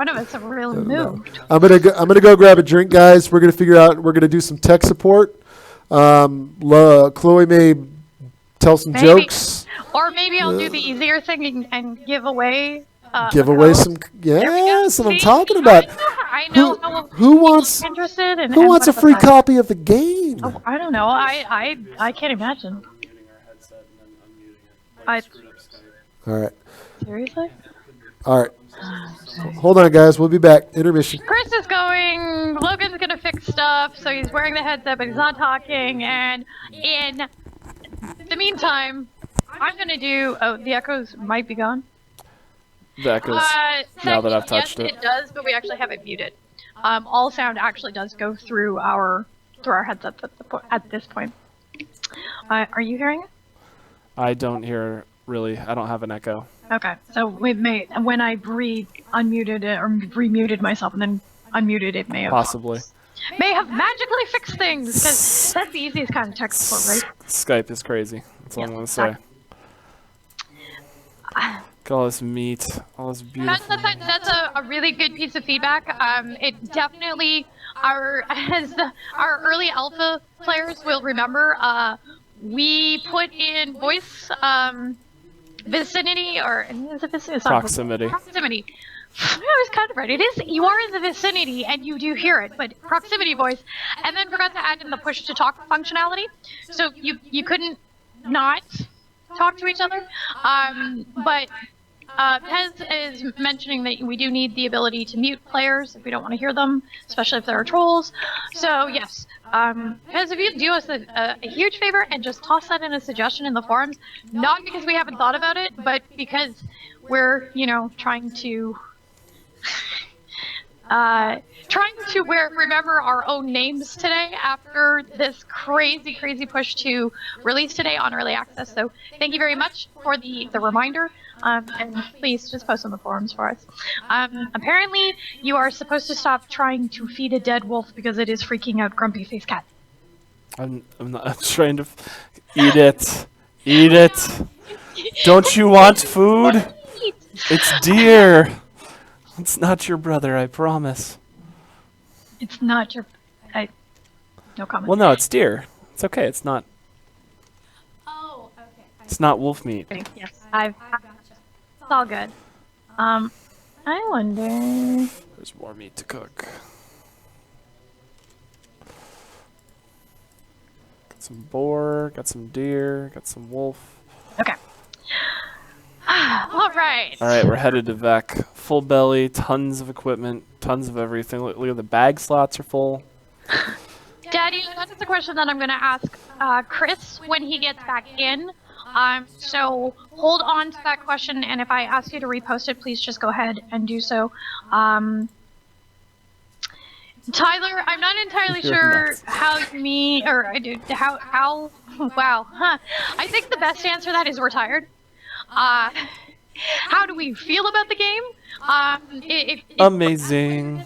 One of us are real moved. I'm gonna go grab a drink, guys. We're gonna figure out. We're gonna do some tech support. Chloe may tell some jokes. Or maybe I'll do the easier thing and give away. Give away some. Yeah, that's what I'm talking about. I know. Who wants interested? Who wants a free copy of the game? Oh, I don't know. I can't imagine. All right. Seriously? All right. Hold on, guys. We'll be back. Intermission. Chris is going. Logan's gonna fix stuff, so he's wearing the headset, but he's not talking. And in the meantime, I'm gonna do. Oh, the echoes might be gone. The echoes. Now that I've touched it does, but we actually have it muted. All sound actually does go through our headsets at this point. Are you hearing it? I don't hear really. I don't have an echo. Okay, so when I unmuted it or remuted myself and then unmuted it, may have magically fixed things, because that's the easiest kind of tech support, right? Skype is crazy. That's all I'm gonna say. Look at all this meat, all this beautiful. That's a really good piece of feedback. It definitely our early alpha players will remember. We put in voice vicinity, or is it vicinity? Proximity. Proximity. I was kind of right. It is. You are in the vicinity and you do hear it, but proximity voice, and then forgot to add in the push to talk functionality, so you couldn't not talk to each other. But Pez is mentioning that we do need the ability to mute players if we don't want to hear them, especially if there are trolls. So yes, Pez, if you do us a huge favor and just toss that in a suggestion in the forums, not because we haven't thought about it, but because we're, trying to remember our own names today after this crazy push to release today on early access. So thank you very much for the reminder. And please just post on the forums for us. Apparently, you are supposed to stop trying to feed a dead wolf because it is freaking out Grumpy Face Cat. I'm trying to eat it. Eat it. Don't you want food? It's deer. It's not your brother, I promise. It's not your... no comment. Well, no, it's deer. It's okay. It's not... Oh, okay. It's not wolf meat. Yes, I've gotcha. It's all good. I wonder... There's more meat to cook. Got some boar, got some deer, got some wolf. Okay. All right. All right, we're headed to Vec. Full belly, tons of equipment, tons of everything. Look at the bag slots are full. Daddy, that's a question that I'm going to ask Chris when he gets back in. So hold on to that question, and if I ask you to repost it, please just go ahead and do so. Tyler, I'm not entirely sure how you mean, or how, wow, huh. I think the best answer to that is we're tired. How do we feel about the game? Amazing.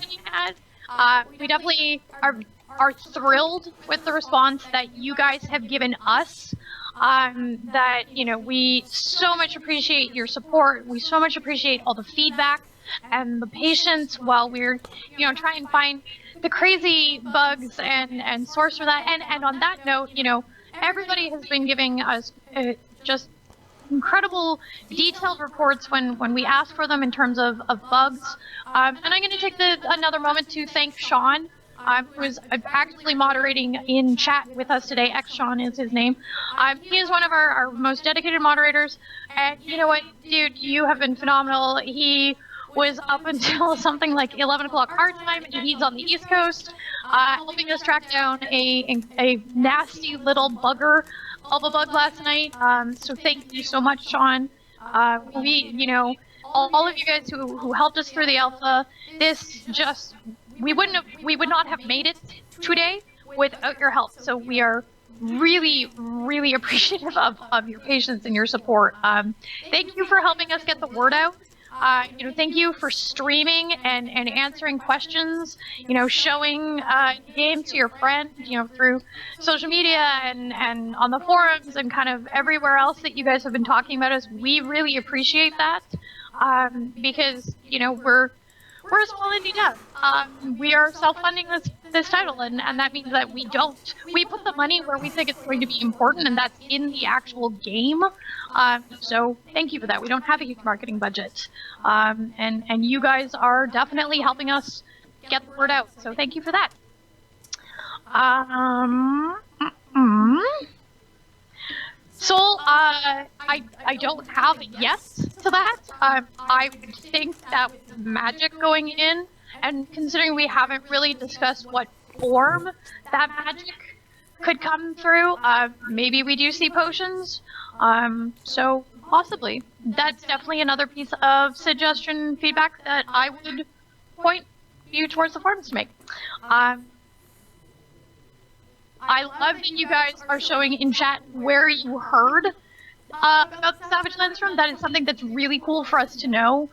We definitely are thrilled with the response that you guys have given us. That, we so much appreciate your support. We so much appreciate all the feedback and the patience while we're, trying to find the crazy bugs and source for that. And on that note, everybody has been giving us just incredible detailed reports when we ask for them in terms of bugs. And I'm going to take another moment to thank Sean, who is actively moderating in chat with us today. X-Sean is his name. He is one of our most dedicated moderators. And you know what, dude, you have been phenomenal. He was up until something like 11 o'clock our time. He's on the East Coast, helping us track down a nasty little bugger of a bug last night. So thank you so much, Sean. We, all of you guys who helped us through the alpha, we would not have made it today without your help. So we are really appreciative of your patience and your support. Thank you for helping us get the word out. Thank you for streaming and answering questions, showing games to your friend, through social media and on the forums and kind of everywhere else that you guys have been talking about us. We really appreciate that, because, we're a small indie dev. We are self-funding this title, and that means that we put the money where we think it's going to be important, and that's in the actual game. So thank you for that. We don't have a huge marketing budget, and you guys are definitely helping us get the word out. So thank you for that. Soul, I don't have a yes to that. I would think that with magic going in, and considering we haven't really discussed what form that magic could come through, maybe we do see potions. So possibly. That's definitely another piece of suggestion feedback that I would point you towards the forums to make. I love that you guys are showing in chat where you heard about the Savage Lands from. That is something that's really cool for us to know.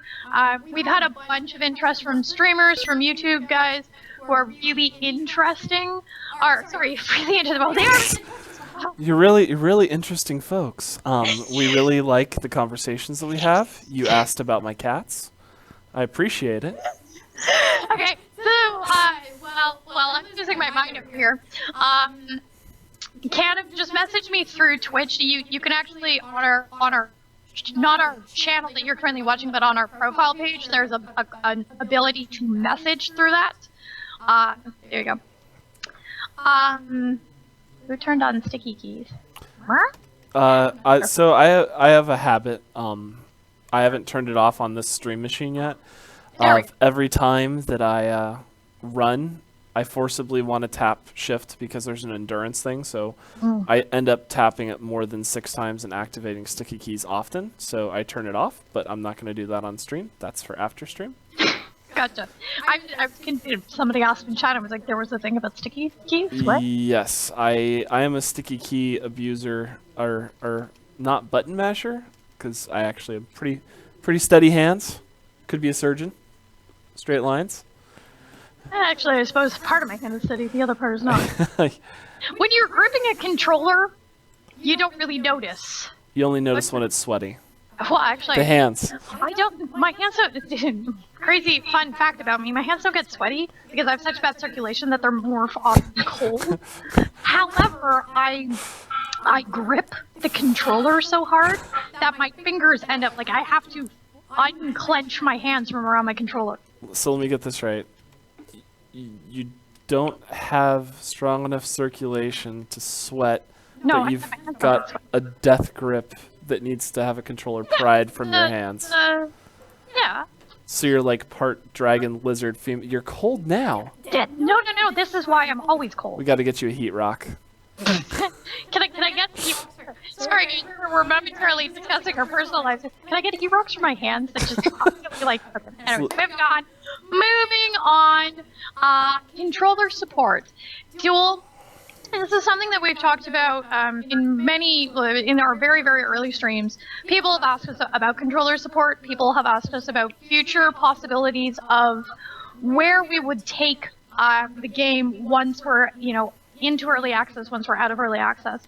We've had a bunch of interest from streamers, from YouTube guys who are really interesting. Really interesting. Well, they are. You're really interesting folks. We really like the conversations that we have. You asked about my cats. I appreciate it. Okay, so, I'm losing my mind over here. Canna just message me through Twitch. You can actually, on our, not our channel that you're currently watching, but on our profile page, there's an ability to message through that. There you go. Who turned on sticky keys? Huh? So I have a habit. I haven't turned it off on this stream machine yet. Every time that I run, I forcibly want to tap shift because there's an endurance thing. So I end up tapping it more than 6 times and activating sticky keys often. So I turn it off, but I'm not going to do that on stream. That's for after stream. Gotcha. I was confused. Somebody asked in chat. I was like, there was a thing about sticky keys? What? Yes, I am a sticky key abuser, or not button masher, because I actually have pretty steady hands. Could be a surgeon. Straight lines. Actually, I suppose part of my hand is steady, the other part is not. When you're gripping a controller, you don't really notice. You only notice when it's sweaty. Well, actually, the hands. I don't. My hands don't. Crazy fun fact about me: my hands don't get sweaty because I have such bad circulation that they're more often cold. However, I grip the controller so hard that my fingers end up like I have to unclench my hands from around my controller. So let me get this right. You don't have strong enough circulation to sweat, no, but you've got a death grip that needs to have a controller pried from your hands. Yeah. So you're like part dragon, lizard, female. You're cold now. Yeah. No. This is why I'm always cold. We got to get you a heat rock. Can I get heat? Sorry, we're momentarily discussing our personal lives. Can I get heat rocks for my hands that just constantly like? Anyway, moving on. Controller support. Dual. This is something that we've talked about in our very, very early streams. People have asked us about controller support. People have asked us about future possibilities of where we would take the game once we're, into early access, once we're out of early access.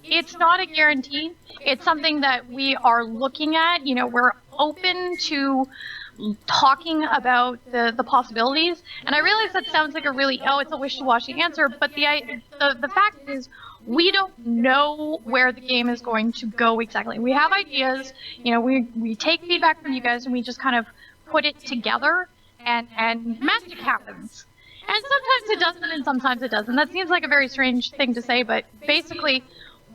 It's not a guarantee. It's something that we are looking at. We're open to talking about the possibilities, and I realize that sounds like it's a wishy-washy answer, but the fact is we don't know where the game is going to go exactly. We have ideas, we take feedback from you guys and we just kind of put it together, and magic happens. And sometimes it doesn't and sometimes it doesn't. That seems like a very strange thing to say, but basically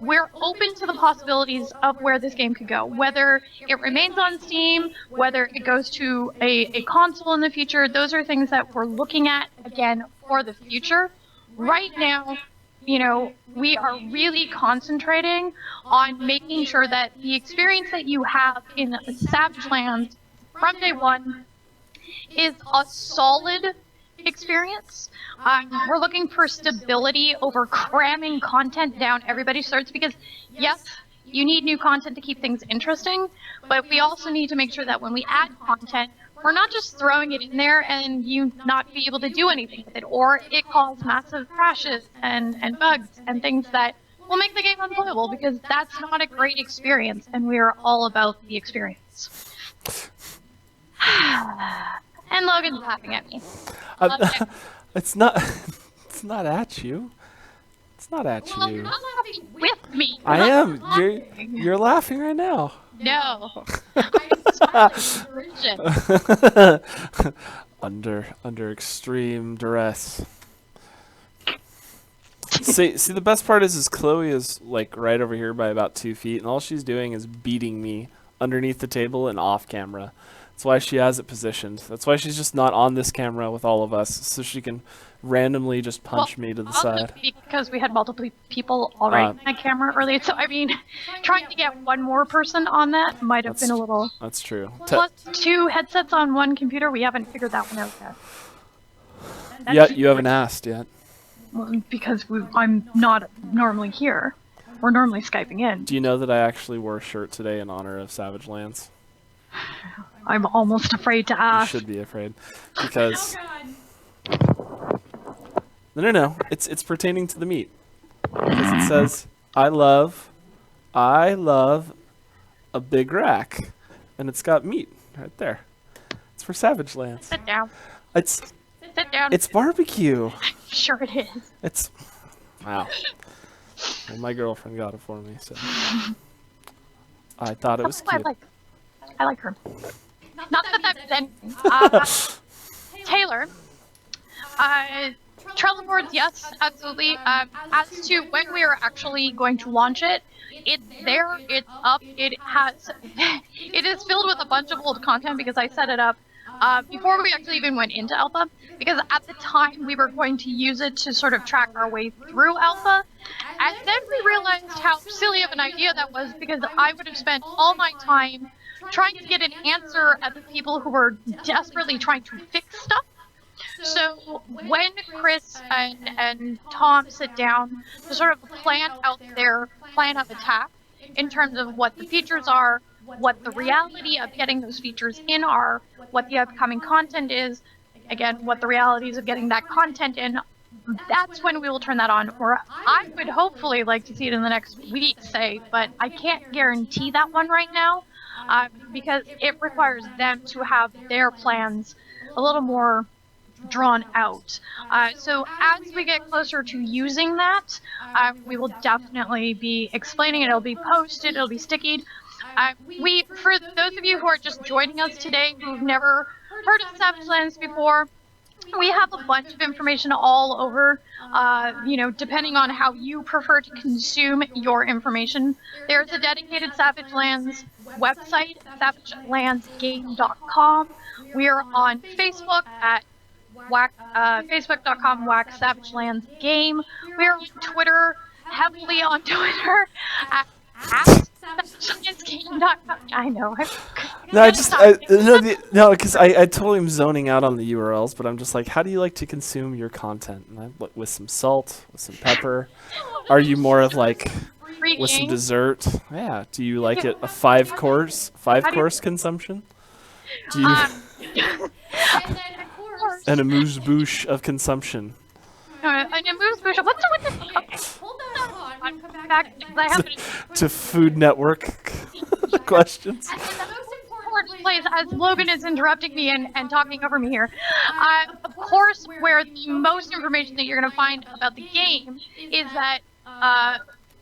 we're open to the possibilities of where this game could go. Whether it remains on Steam, whether it goes to a console in the future, those are things that we're looking at, again, for the future. Right now, we are really concentrating on making sure that the experience that you have in Savage Lands from day one is a solid experience. We're looking for stability over cramming content down everybody's throats because, yes, you need new content to keep things interesting, but we also need to make sure that when we add content, we're not just throwing it in there and you not be able to do anything with it, or it causes massive crashes and bugs and things that will make the game unplayable, because that's not a great experience, and we are all about the experience. And Logan's laughing at me. I'm- it's not. It's not at you. It's not at Well, you're you. not laughing with me. I You're am. not laughing. You're laughing right now. No. I'm smiling in derision. under extreme duress. See, the best part is Chloe is like right over here by about 2 feet, and all she's doing is beating me underneath the table and off camera. That's why she has it positioned. That's why she's just not on this camera with all of us, so she can randomly just punch me to the Also side. because we had multiple people already on that camera earlier, so I mean, trying to get one more person on that might have been a little. That's true. Plus 2 headsets on one computer, we haven't figured that one out yet. Yeah, you haven't asked yet. Well, because I'm not normally here. We're normally Skyping in. Do you know that I actually wore a shirt today in honor of Savage Lands? I'm almost afraid to You ask. should be afraid, because no, it's pertaining to the meat. Because it says I love a big rack, and it's got meat right there. It's for Savage Lands. Sit down. It's Sit down. it's barbecue. Sure it is. It's wow. Well, my girlfriend got it for me, so I thought it was I cute. like her. Not that that's anything. Taylor, Trello boards, yes, absolutely. As to when we are actually going to launch it, it's there, it's up, it is filled with a bunch of old content because I set it up before we actually even went into alpha, because at the time we were going to use it to sort of track our way through alpha, and then we realized how silly of an idea that was, because I would have spent all my time trying to get an answer at the people who were desperately trying to fix stuff. So when Chris and Tom sit down to sort of plan out their plan of attack in terms of what the features are, what the reality of getting those features in are, what the upcoming content is, again, what the realities of getting that content in, that's when we will turn that on. Or I would hopefully like to see it in the next week, say, but I can't guarantee that one right now. Because it requires them to have their plans a little more drawn out. So as we get closer to using that, we will definitely be explaining it. It'll be posted, it'll be stickied. For those of you who are just joining us today who've never heard of Savage Lands before, we have a bunch of information all over, depending on how you prefer to consume your information. There's a dedicated Savage Lands website, savagelandsgame.com. We are on Facebook at facebook.com /SavageLandsGame. We are on Twitter, heavily on Twitter, at SavageLandsGame.com. I know. Because I totally am zoning out on the URLs, but I'm just like, how do you like to consume your content? And with some salt, with some pepper? Are you more of like with some dessert? Yeah. Do you like it a five course consumption? Do you and a moose bouche of consumption? What's with this? Hold on. I'm coming back. I have To Food Network questions. The most important place, as Logan is interrupting me and talking over me here. Of course, where the most information that you're going to find about the game is that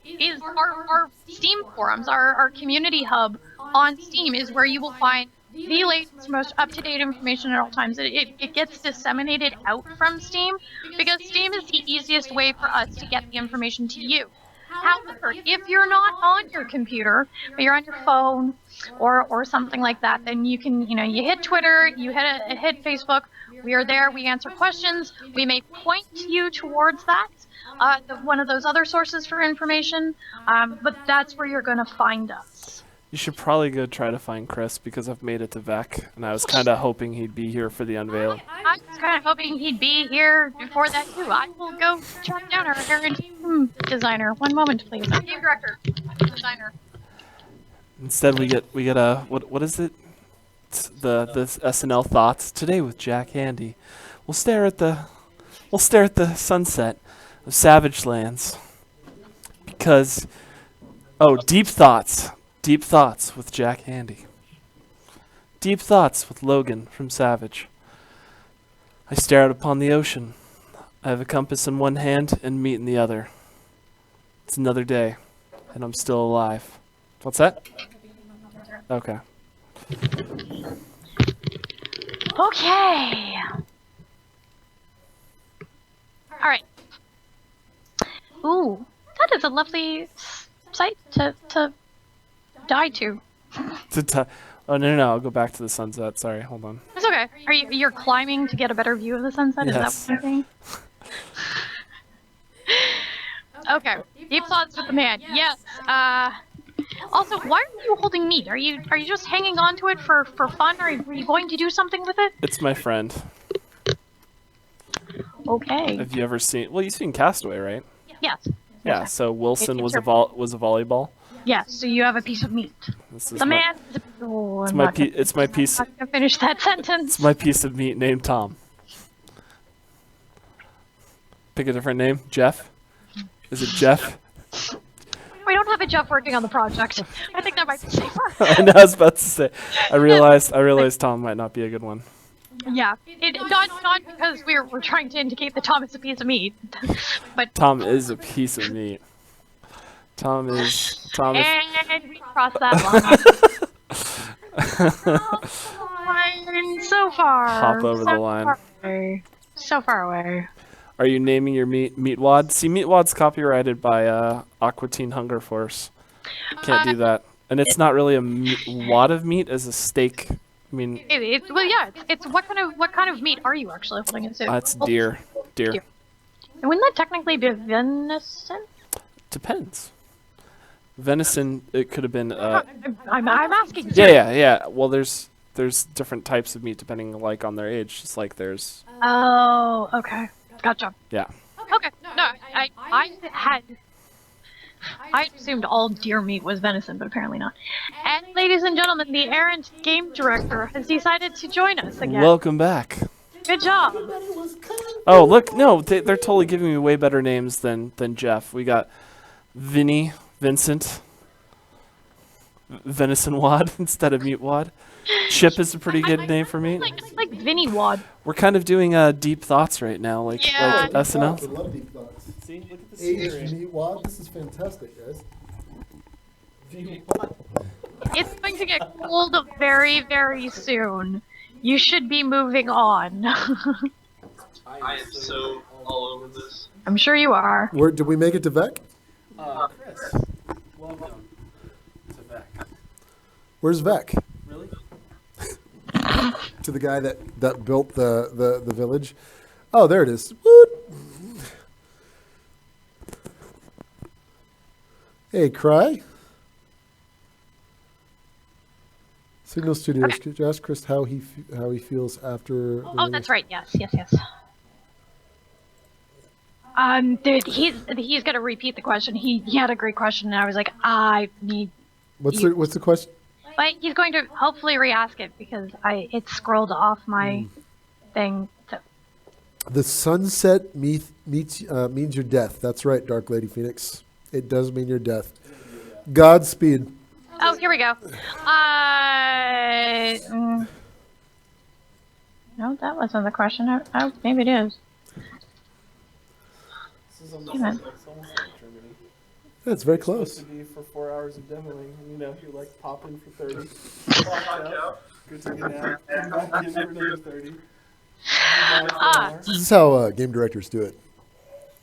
is our Steam forums, our community hub on Steam is where you will find the latest, most up-to-date information at all times. It gets disseminated out from Steam because Steam is the easiest way for us to get the information to you. However, if you're not on your computer, but you're on your phone or something like that, then you can, you hit Twitter, you hit Facebook. We are there. We answer questions. We may point you towards that, one of those other sources for information, but that's where you're going to find us. You should probably go try to find Chris, because I've made it to VEC, and I was kind of hoping he'd be here for the unveil. I was kind of hoping he'd be here before that too. I will go track down our team designer. One moment, please. Game director, designer. Instead, we get a what is it? It's the SNL thoughts today with Jack Handy. We'll stare at the sunset of Savage Lands, because deep thoughts with Jack Handy. Deep thoughts with Logan from Savage. I stare out upon the ocean. I have a compass in one hand and meat in the other. It's another day, and I'm still alive. What's that? Okay. Okay. All right. Ooh, that is a lovely site to die to. Oh, no, I'll go back to the sunset. Sorry, hold on. It's okay. You're climbing to get a better view of the sunset? Yes. Is that what you're saying? Okay. Deep thoughts with the man. Yes. Also, why are you holding meat? Are you just hanging on to it for fun? Are you going to do something with it? It's my friend. Okay. Have you ever seen... Well, you've seen Castaway, right? Yes. Yeah, so Wilson was a your- volleyball. Yes, so you have a piece of meat. This is The my- man. Oh, It's I'm my not gonna- it's my piece. I'm not gonna finish that sentence. It's my piece of meat named Tom. Pick a different name. Jeff. Is it Jeff? We don't have a Jeff working on the project. I think that might be safer. I know. I was about to say. I realized Tom might not be a good one. Yeah, not because we're trying to indicate that Tom is a piece of meat, but Tom is a piece of meat. Tom is. and we cross that line. So far. Hop over the line. Far away. So far away. Are you naming your meat wad? See, meat wad's copyrighted by Aqua Teen Hunger Force. Can't do that. And it's not really a wad of meat as a steak. I mean, Well, yeah. It's what kind of meat are you actually holding it to? it's deer. Deer. Wouldn't that technically be venison? Depends. Venison, it could have been. I'm asking. Yeah. Well, there's different types of meat depending on their age. Just like there's. Oh, okay. Gotcha. Yeah. Okay. No, I assumed all deer meat was venison, but apparently not. And ladies and gentlemen, the errant game director has decided to join us again. Welcome back. Good job. Oh, look, no, they're totally giving me way better names than Jeff. We got Vincent, Venison Wad instead of Meat Wad. Chip is a pretty good name for me. It's like Vinny Wad. We're kind of doing deep thoughts right now, like Yeah. SNL. I love deep thoughts. See, look at the Aged meat wad. This is fantastic, guys. It's going to get cold very, very soon. You should be moving on. I am so all over this. I'm sure you are. Where did we make it to Vec? Chris, welcome to Vec. Where's Vec? Really? To the guy that built the village. Oh, there it is. Woot. Hey, Cry. Signal Studios. Okay. Could you ask Chris how he feels after? Oh, that's right. Yes. Dude, he's gonna repeat the question. He had a great question, and I was like, I need. What's the question? But he's going to hopefully re-ask it because it scrolled off my thing. So. The sunset means your death. That's right, Dark Lady Phoenix. It does mean your death. Godspeed. Oh, here we go. No, that wasn't the question. Oh, maybe it is. This is almost, Hey, man. it's almost like Germany. That's very It's close. supposed to be for 4 hours of demoing, and you're like popping for 30. Pop out, go take a nap, come back in for another 30. This is how game directors do it.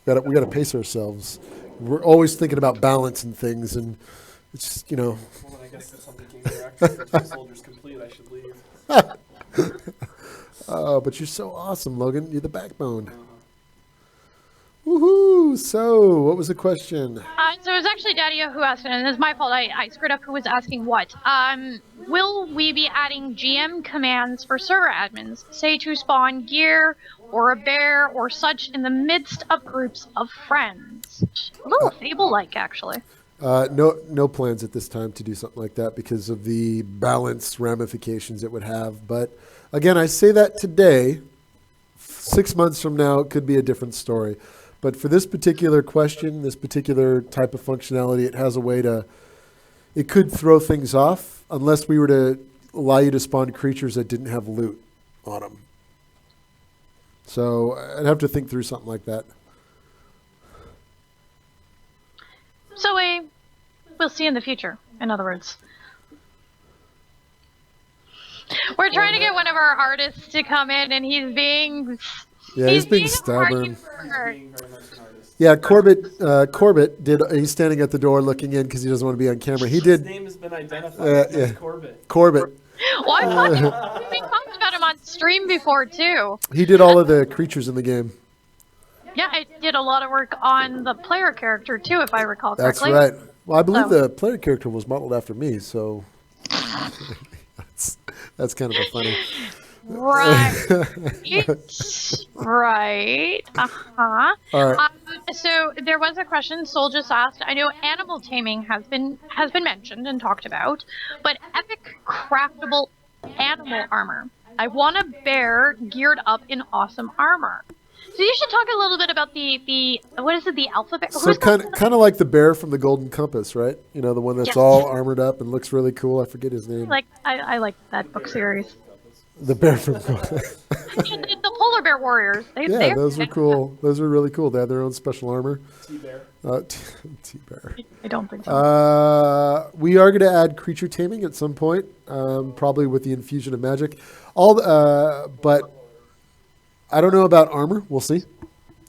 We got to pace ourselves. We're always thinking about balance and things, and it's just, Well, then I guess since I'm the game director, for 2 soldiers complete, I should leave. but you're so awesome, Logan. You're the backbone. Woohoo! So, what was the question? So it was actually Daddy who asked it, and it's my fault. I screwed up who was asking what. Will we be adding GM commands for server admins, say to spawn gear or a bear or such in the midst of groups of friends? A little Fable-like, actually. No plans at this time to do something like that because of the balance ramifications it would have. But again, I say that today. 6 months from now, it could be a different story. But for this particular question, this particular type of functionality, it has a way to, it could throw things off unless we were to allow you to spawn creatures that didn't have loot on them. So I'd have to think through something like that. So we'll see in the future, in other words. We're trying to get one of our artists to come in, and he's being He's being a stubborn. hard- Being very much an artist. Yeah, Corbett did. He's standing at the door looking in because he doesn't want to be on camera. He His did. name has been identified as Corbett. Corbett. Well, we talked about him on stream before too. He did all of the creatures in the game. Yeah, I did a lot of work on the player character too, if I recall That's correctly. right. Well, I believe So- the player character was modeled after me, so that's kind of a funny. Right. Right. Uh-huh. All right. So there was a question Soul just asked. I know animal taming has been mentioned and talked about, but epic craftable animal armor. I want a bear geared up in awesome armor. So you should talk a little bit about the what is it, the alphabet? So kind of like the bear from the Golden Compass, right? You know, the one that's Yes. all armored up and looks really cool. I forget his name. I like that book series. The bear from. The polar bear warriors. Yeah, those were cool. Those were really cool. They had their own special armor. T-Bear. T-bear. I don't think so. We are going to add creature taming at some point, probably with the infusion of magic. But I don't know about armor. We'll see.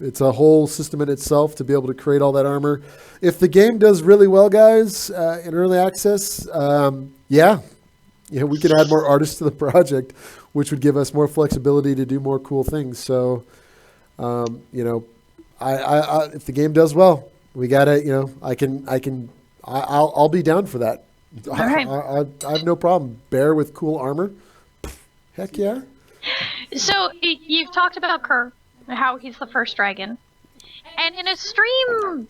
It's a whole system in itself to be able to create all that armor. If the game does really well, guys, in early access, we could add more artists to the project, which would give us more flexibility to do more cool things. So, if the game does well, we gotta, I'll be down for that. All right. I have no problem. Bear with cool armor. Heck yeah. So you've talked about Kerr, how he's the first dragon, and in a stream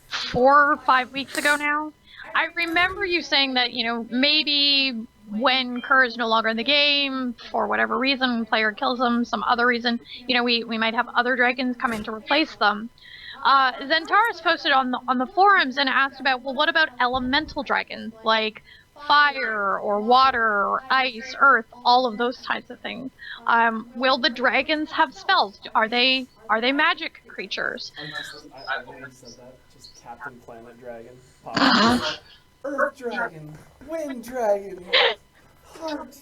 4 or 5 weeks ago now, I remember you saying that maybe when Kerr is no longer in the game for whatever reason, player kills him, some other reason, we might have other dragons come in to replace them. Zentaris posted on the forums and asked about, well, what about elemental dragons like fire or water or ice, earth, all of those types of things? Will the dragons have spells? Are they magic creatures? I always said that. Just Captain Planet Dragon. Earth Dragon. Wind Dragon. Heart.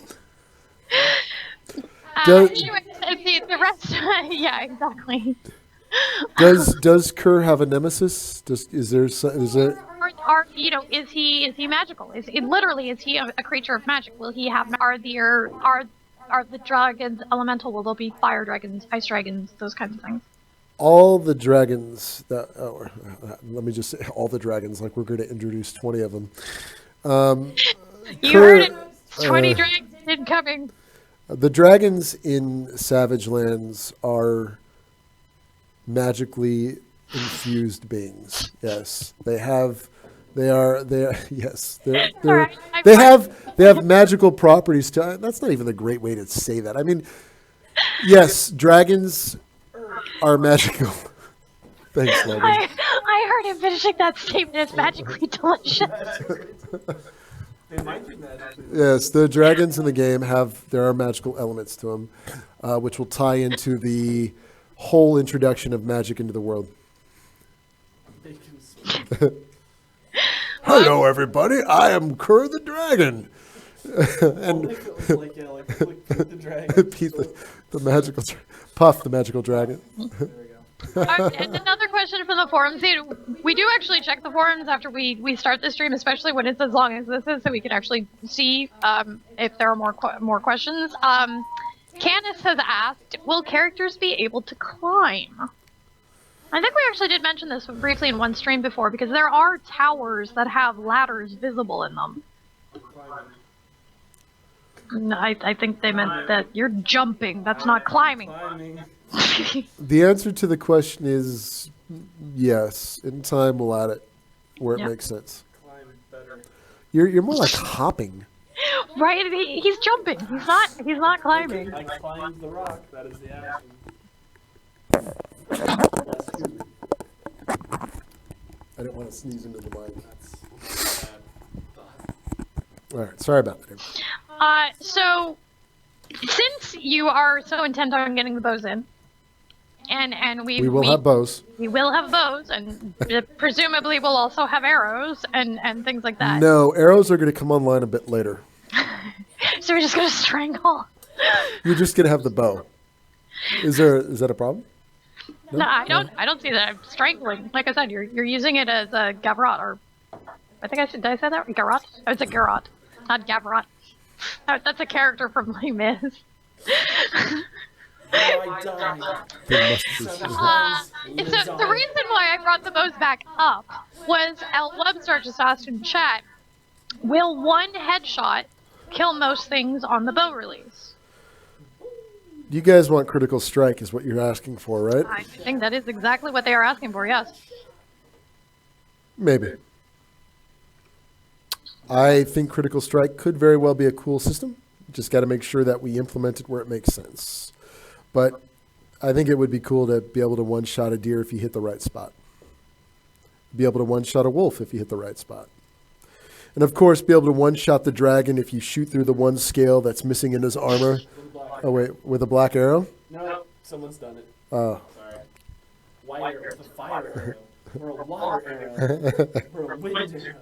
Anyways, the rest, yeah, exactly. Does Kerr have a nemesis? Is there? Is he magical? Is he a creature of magic? Will he have? Are the dragons elemental? Will there be fire dragons, ice dragons, those kinds of things? All the dragons let me just say all the dragons, like we're going to introduce 20 of them. You heard it. 20 dragons incoming. The dragons in Savage Lands are magically infused beings. Yes, they are. Yes, they have magical properties. That's not even a great way to say that. I mean, yes, dragons are magical. Thanks, Logan. I heard him finishing that statement. It's magically delicious. They might be magically. Yes, the dragons in the game there are magical elements to them, which will tie into the whole introduction of magic into the world. They can speak. Hello, everybody. I am Kerr the Dragon. And Like Pete the Dragon. Pete the magical Puff the magical dragon. There we go. And another question from the forums. We do actually check the forums after we start the stream, especially when it's as long as this is, so we can actually see if there are more questions. Candice has asked, will characters be able to climb? I think we actually did mention this briefly in one stream before, because there are towers that have ladders visible in them. No, I think they meant that you're jumping. That's not climbing. The answer to the question is yes. In time, we'll add it where it Yeah. makes sense. Climb better. You're more like hopping. Right? He's jumping. He's not climbing. I climbed the rock. That is the action. I didn't want to sneeze into the mic. That's bad. All right, sorry about that. So since you are so intent on getting the bows in, and We will have bows. we will have bows, and presumably we'll also have arrows and things like that. No, arrows are going to come online a bit later. So we're just gonna strangle. You're just going to have the bow. Is that a problem? No, I don't see that. I'm strangling. Like I said, you're using it as a gavrot, or I think did I say that? Garrot? Oh, it's a garrot, not gavrot. Oh, that's a character from Les Mis. So the reason why I brought the bows back up was Al Webster just asked in chat, will one headshot kill most things on the bow release? You guys want critical strike is what you're asking for, right? I think that is exactly what they are asking for, yes. Maybe. I think critical strike could very well be a cool system. Just got to make sure that we implement it where it makes sense. But I think it would be cool to be able to one-shot a deer if you hit the right spot. Be able to one-shot a wolf if you hit the right spot. And of course, be able to one-shot the dragon if you shoot through the one scale that's missing in his armor. Oh, wait, with a black arrow? No, someone's done it. Oh. Sorry. White arrow with a fire arrow, or a water arrow, or a wind arrow.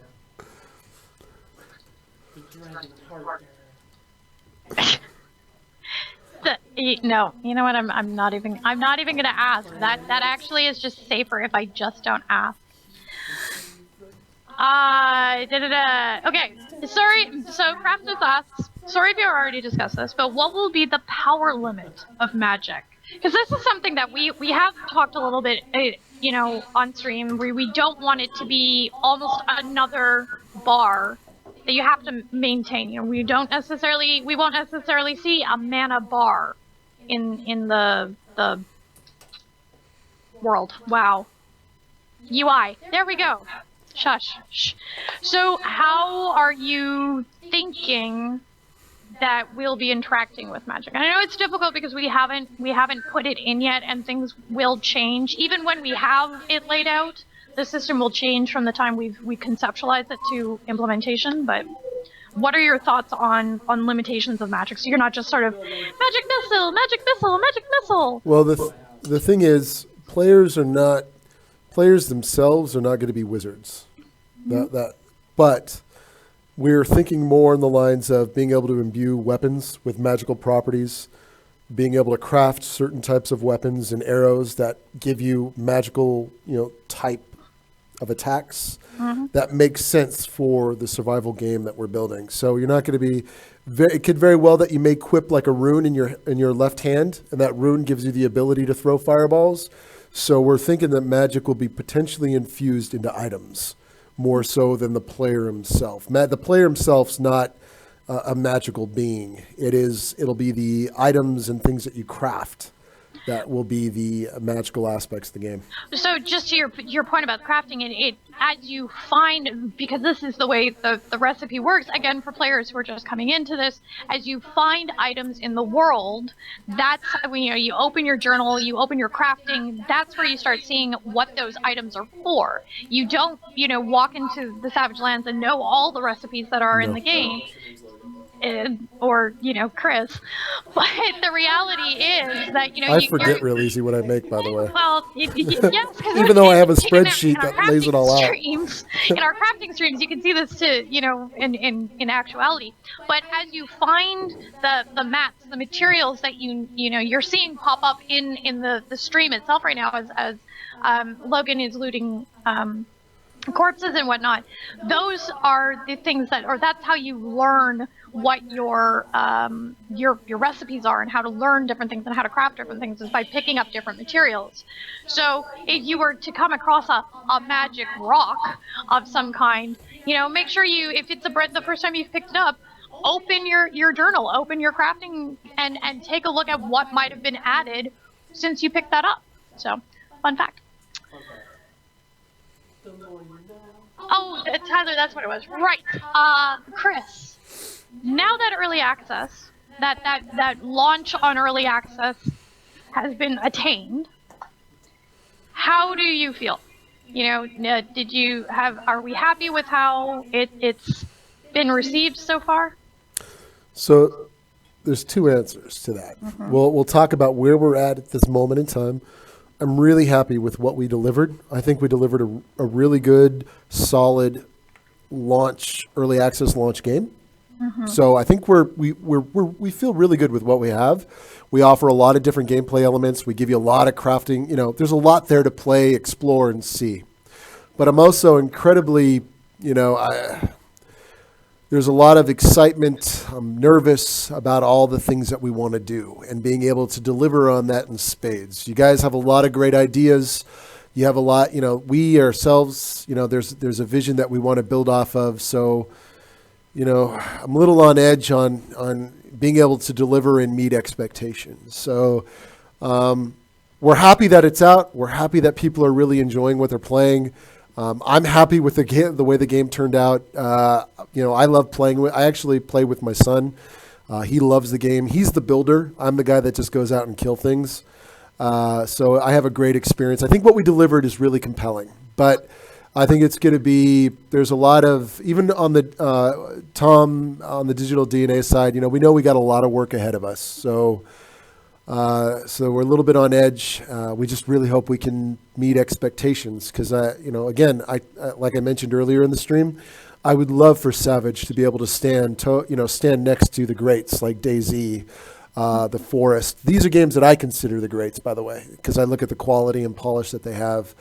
The dragon heart arrow. No, you know what? I'm not even gonna ask. That actually is just safer if I just don't ask. Okay, sorry. So Craftus asks, sorry if you already discussed this, but what will be the power limit of magic? Because this is something that we have talked a little bit, on stream, where we don't want it to be almost another bar that you have to maintain. We won't necessarily see a mana bar in the world. Wow. UI. There we go. Shush. Shh. So how are you thinking that we'll be interacting with magic? And I know it's difficult because we haven't put it in yet, and things will change. Even when we have it laid out, the system will change from the time we conceptualize it to implementation. But what are your thoughts on limitations of magic? So you're not just sort of magic missile, magic missile, magic missile. Well, the thing is, players themselves are not going to be wizards. But we're thinking more in the lines of being able to imbue weapons with magical properties, being able to craft certain types of weapons and arrows that give you magical, type of attacks that makes sense for the survival game that we're building. So you're not going to be it could very well that you may equip like a rune in your left hand, and that rune gives you the ability to throw fireballs. So we're thinking that magic will be potentially infused into items more so than the player himself. The player himself's not a magical being. It'll be the items and things that you craft that will be the magical aspects of the game. So just to your point about crafting, it as you find, because this is the way the recipe works, again, for players who are just coming into this, as you find items in the world, that's when you open your journal, you open your crafting, that's where you start seeing what those items are for. You don't, walk into the Savage Lands and know all the recipes that are in the game. Or Chris, but the reality is that I forget real easy what I make, by the way. Well, yes, even though I have a spreadsheet that lays it all out. In our crafting streams, you can see this too, in actuality. But as you find the mats, the materials that you're seeing pop up in the stream itself right now, as Logan is looting corpses and whatnot, those are the things that's how you learn what your recipes are and how to learn different things and how to craft different things, is by picking up different materials. So if you were to come across a magic rock of some kind, make sure if it's the first time you've picked it up, open your journal, open your crafting, and take a look at what might have been added since you picked that up. So, fun fact. Oh, Tyler, that's what it was. Right. Chris, now that early access, that launch on early access has been attained, how do you feel? Are we happy with how it's been received so far? So there's two answers to that. We'll talk about where we're at this moment in time. I'm really happy with what we delivered. I think we delivered a really good, solid early access launch game. So I think we feel really good with what we have. We offer a lot of different gameplay elements. We give you a lot of crafting. You know, there's a lot there to play, explore, and see. But I'm also incredibly, there's a lot of excitement. I'm nervous about all the things that we want to do and being able to deliver on that in spades. You guys have a lot of great ideas. You have a lot, we ourselves, there's a vision that we want to build off of. So, I'm a little on edge on being able to deliver and meet expectations. So we're happy that it's out. We're happy that people are really enjoying what they're playing. I'm happy with the way the game turned out. I love playing I actually play with my son. He loves the game. He's the builder. I'm the guy that just goes out and kill things. So I have a great experience. I think what we delivered is really compelling, but I think it's going to be, there's a lot of, even on the, Tom, on the digital DNA side, we know we got a lot of work ahead of us. So we're a little bit on edge. We just really hope we can meet expectations because, again, like I mentioned earlier in the stream, I would love for Savage to be able to stand next to the greats like DayZ, The Forest. These are games that I consider the greats, by the way, because I look at the quality and polish that they have.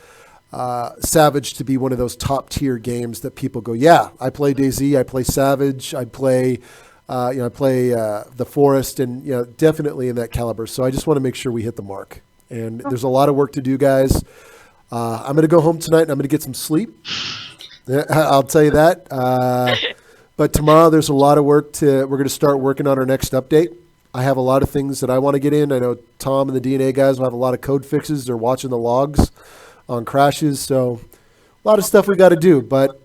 Savage to be one of those top tier games that people go, yeah, I play DayZ, I play Savage, I play The Forest, and definitely in that caliber. So I just want to make sure we hit the mark. And there's a lot of work to do, guys. I'm going to go home tonight and I'm going to get some sleep. I'll tell you that. But tomorrow there's a lot of work we're going to start working on our next update. I have a lot of things that I want to get in. I know Tom and the DNA guys will have a lot of code fixes. They're watching the logs on crashes. So a lot of stuff we got to do, but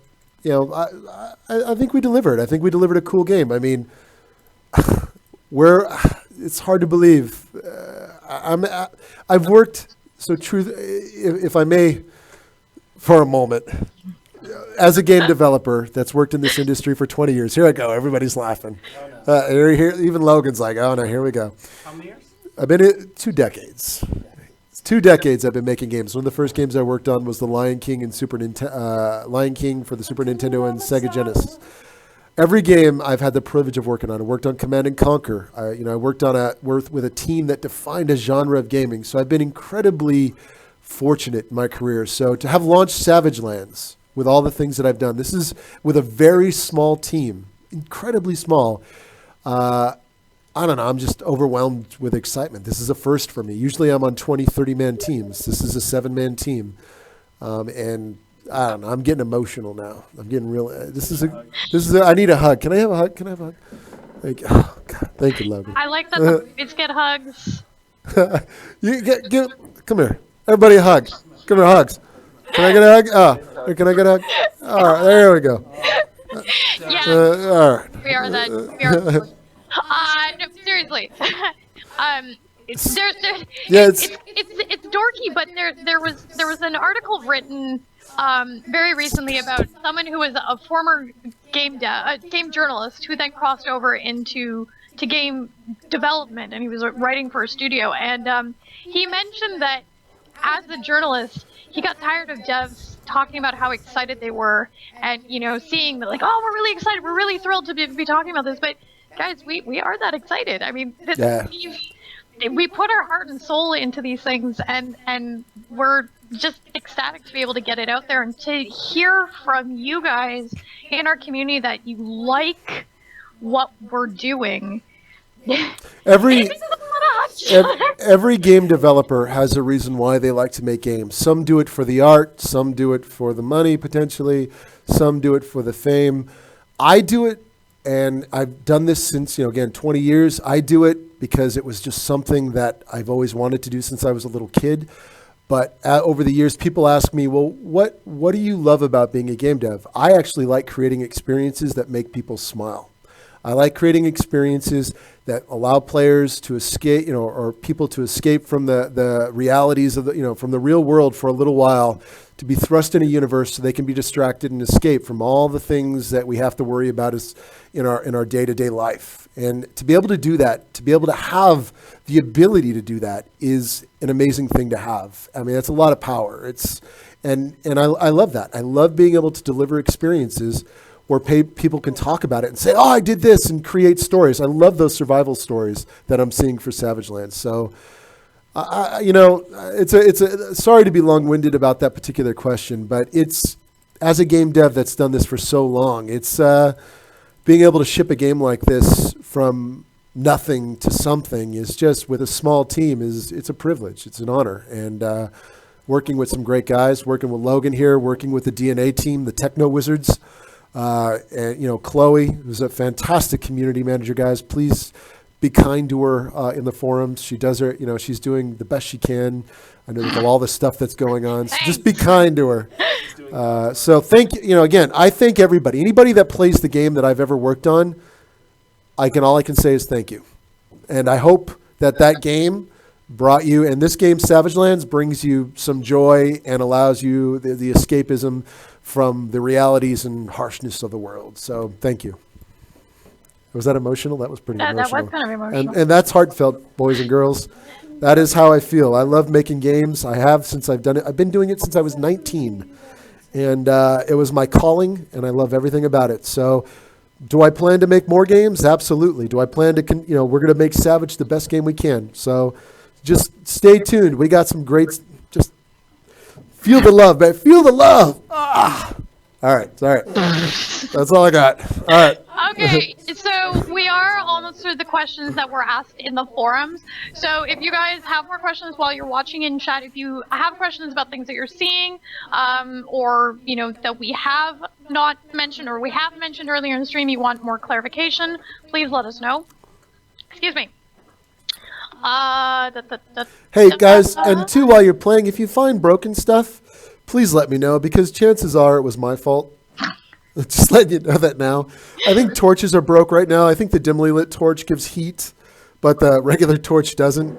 I think we delivered. I think we delivered a cool game. I mean, it's hard to believe. I've worked, if I may, for a moment, as a game developer that's worked in this industry for 20 years. Here I go. Everybody's laughing. Even Logan's like, oh no, here we go. How many years? I've been in 2 decades. 2 decades I've been making games. One of the first games I worked on was the Lion King for the Super Nintendo and Sega Genesis. Every game I've had the privilege of working on. I worked on Command and Conquer. I worked on with a team that defined a genre of gaming. So I've been incredibly fortunate in my career. So to have launched Savage Lands with all the things that I've done, this is with a very small team, incredibly small. I don't know. I'm just overwhelmed with excitement. This is a first for me. Usually I'm on 20, 30-man teams. This is a 7-man team. And I don't know. I'm getting emotional now. I'm getting real. I need a hug. Can I have a hug? Can I have a hug? Thank you. Oh, God. Thank you, Logan. I like that the babies get hugs. Come here. Everybody a hug. Come here, hugs. Can I get a hug? Oh, can I get a hug? All right. There we go. Yeah. All right. We are that. We are. No, seriously. It's dorky, but there was an article written very recently about someone who was a former game journalist who then crossed over into game development, and he was writing for a studio, and he mentioned that as a journalist he got tired of devs talking about how excited they were, and seeing that, like, oh, we're really excited, we're really thrilled to be talking about this, but guys, we are that excited. I mean, we put our heart and soul into these things, and we're just ecstatic to be able to get it out there and to hear from you guys in our community that you like what we're doing. Every game developer has a reason why they like to make games. Some do it for the art, some do it for the money, potentially, some do it for the fame. I do it, and I've done this since, 20 years. I do it because it was just something that I've always wanted to do since I was a little kid. But over the years, people ask me, well, what do you love about being a game dev? I actually like creating experiences that make people smile. I like creating experiences that allow players to escape, or people to escape from the realities of from the real world for a little while, to be thrust in a universe so they can be distracted and escape from all the things that we have to worry about in our day-to-day life. And to be able to do that, to be able to have the ability to do that, is an amazing thing to have. I mean, that's a lot of power. And I love that. I love being able to deliver experiences where people can talk about it and say, "Oh, I did this," and create stories. I love those survival stories that I'm seeing for Savage Lands. So, sorry to be long-winded about that particular question, but it's, as a game dev that's done this for so long, it's being able to ship a game like this from nothing to something is just, with a small team, it's a privilege. It's an honor. And working with some great guys, working with Logan here, working with the DNA team, the Techno Wizards, and Chloe, who's a fantastic community manager, guys. Please be kind to her in the forums. She does her, she's doing the best she can. I know with all the stuff that's going on, so just be kind to her. So thank you. Again, I thank everybody. Anybody that plays the game that I've ever worked on, all I can say is thank you. And I hope that game brought you, and this game, Savage Lands, brings you some joy and allows you the escapism from the realities and harshness of the world. So thank you. Was that emotional? That was pretty emotional. That was kind of emotional. And that's heartfelt, boys and girls. That is how I feel. I love making games. I have since I've done it. I've been doing it since I was 19. And it was my calling, and I love everything about it. So do I plan to make more games? Absolutely. Do I plan to, we're going to make Savage the best game we can. So just stay tuned. We got some great, just feel the love, man. Feel the love. Ah. All right. That's all I got. All right. Okay, so we are almost through the questions that were asked in the forums. So if you guys have more questions while you're watching in chat, if you have questions about things that you're seeing, or that we have not mentioned or we have mentioned earlier in the stream, you want more clarification, please let us know. Excuse me. Hey guys, and two, while you're playing, if you find broken stuff, please let me know, because chances are it was my fault. Just letting you know that now. I think torches are broke right now. I think the dimly lit torch gives heat, but the regular torch doesn't.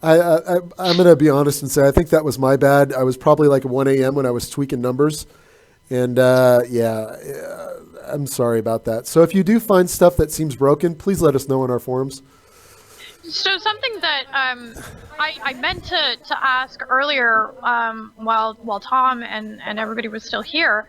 I'm going to be honest and say I think that was my bad. I was probably like 1 a.m. when I was tweaking numbers. And I'm sorry about that. So if you do find stuff that seems broken, please let us know in our forums. So something that I meant to ask earlier while Tom and everybody was still here,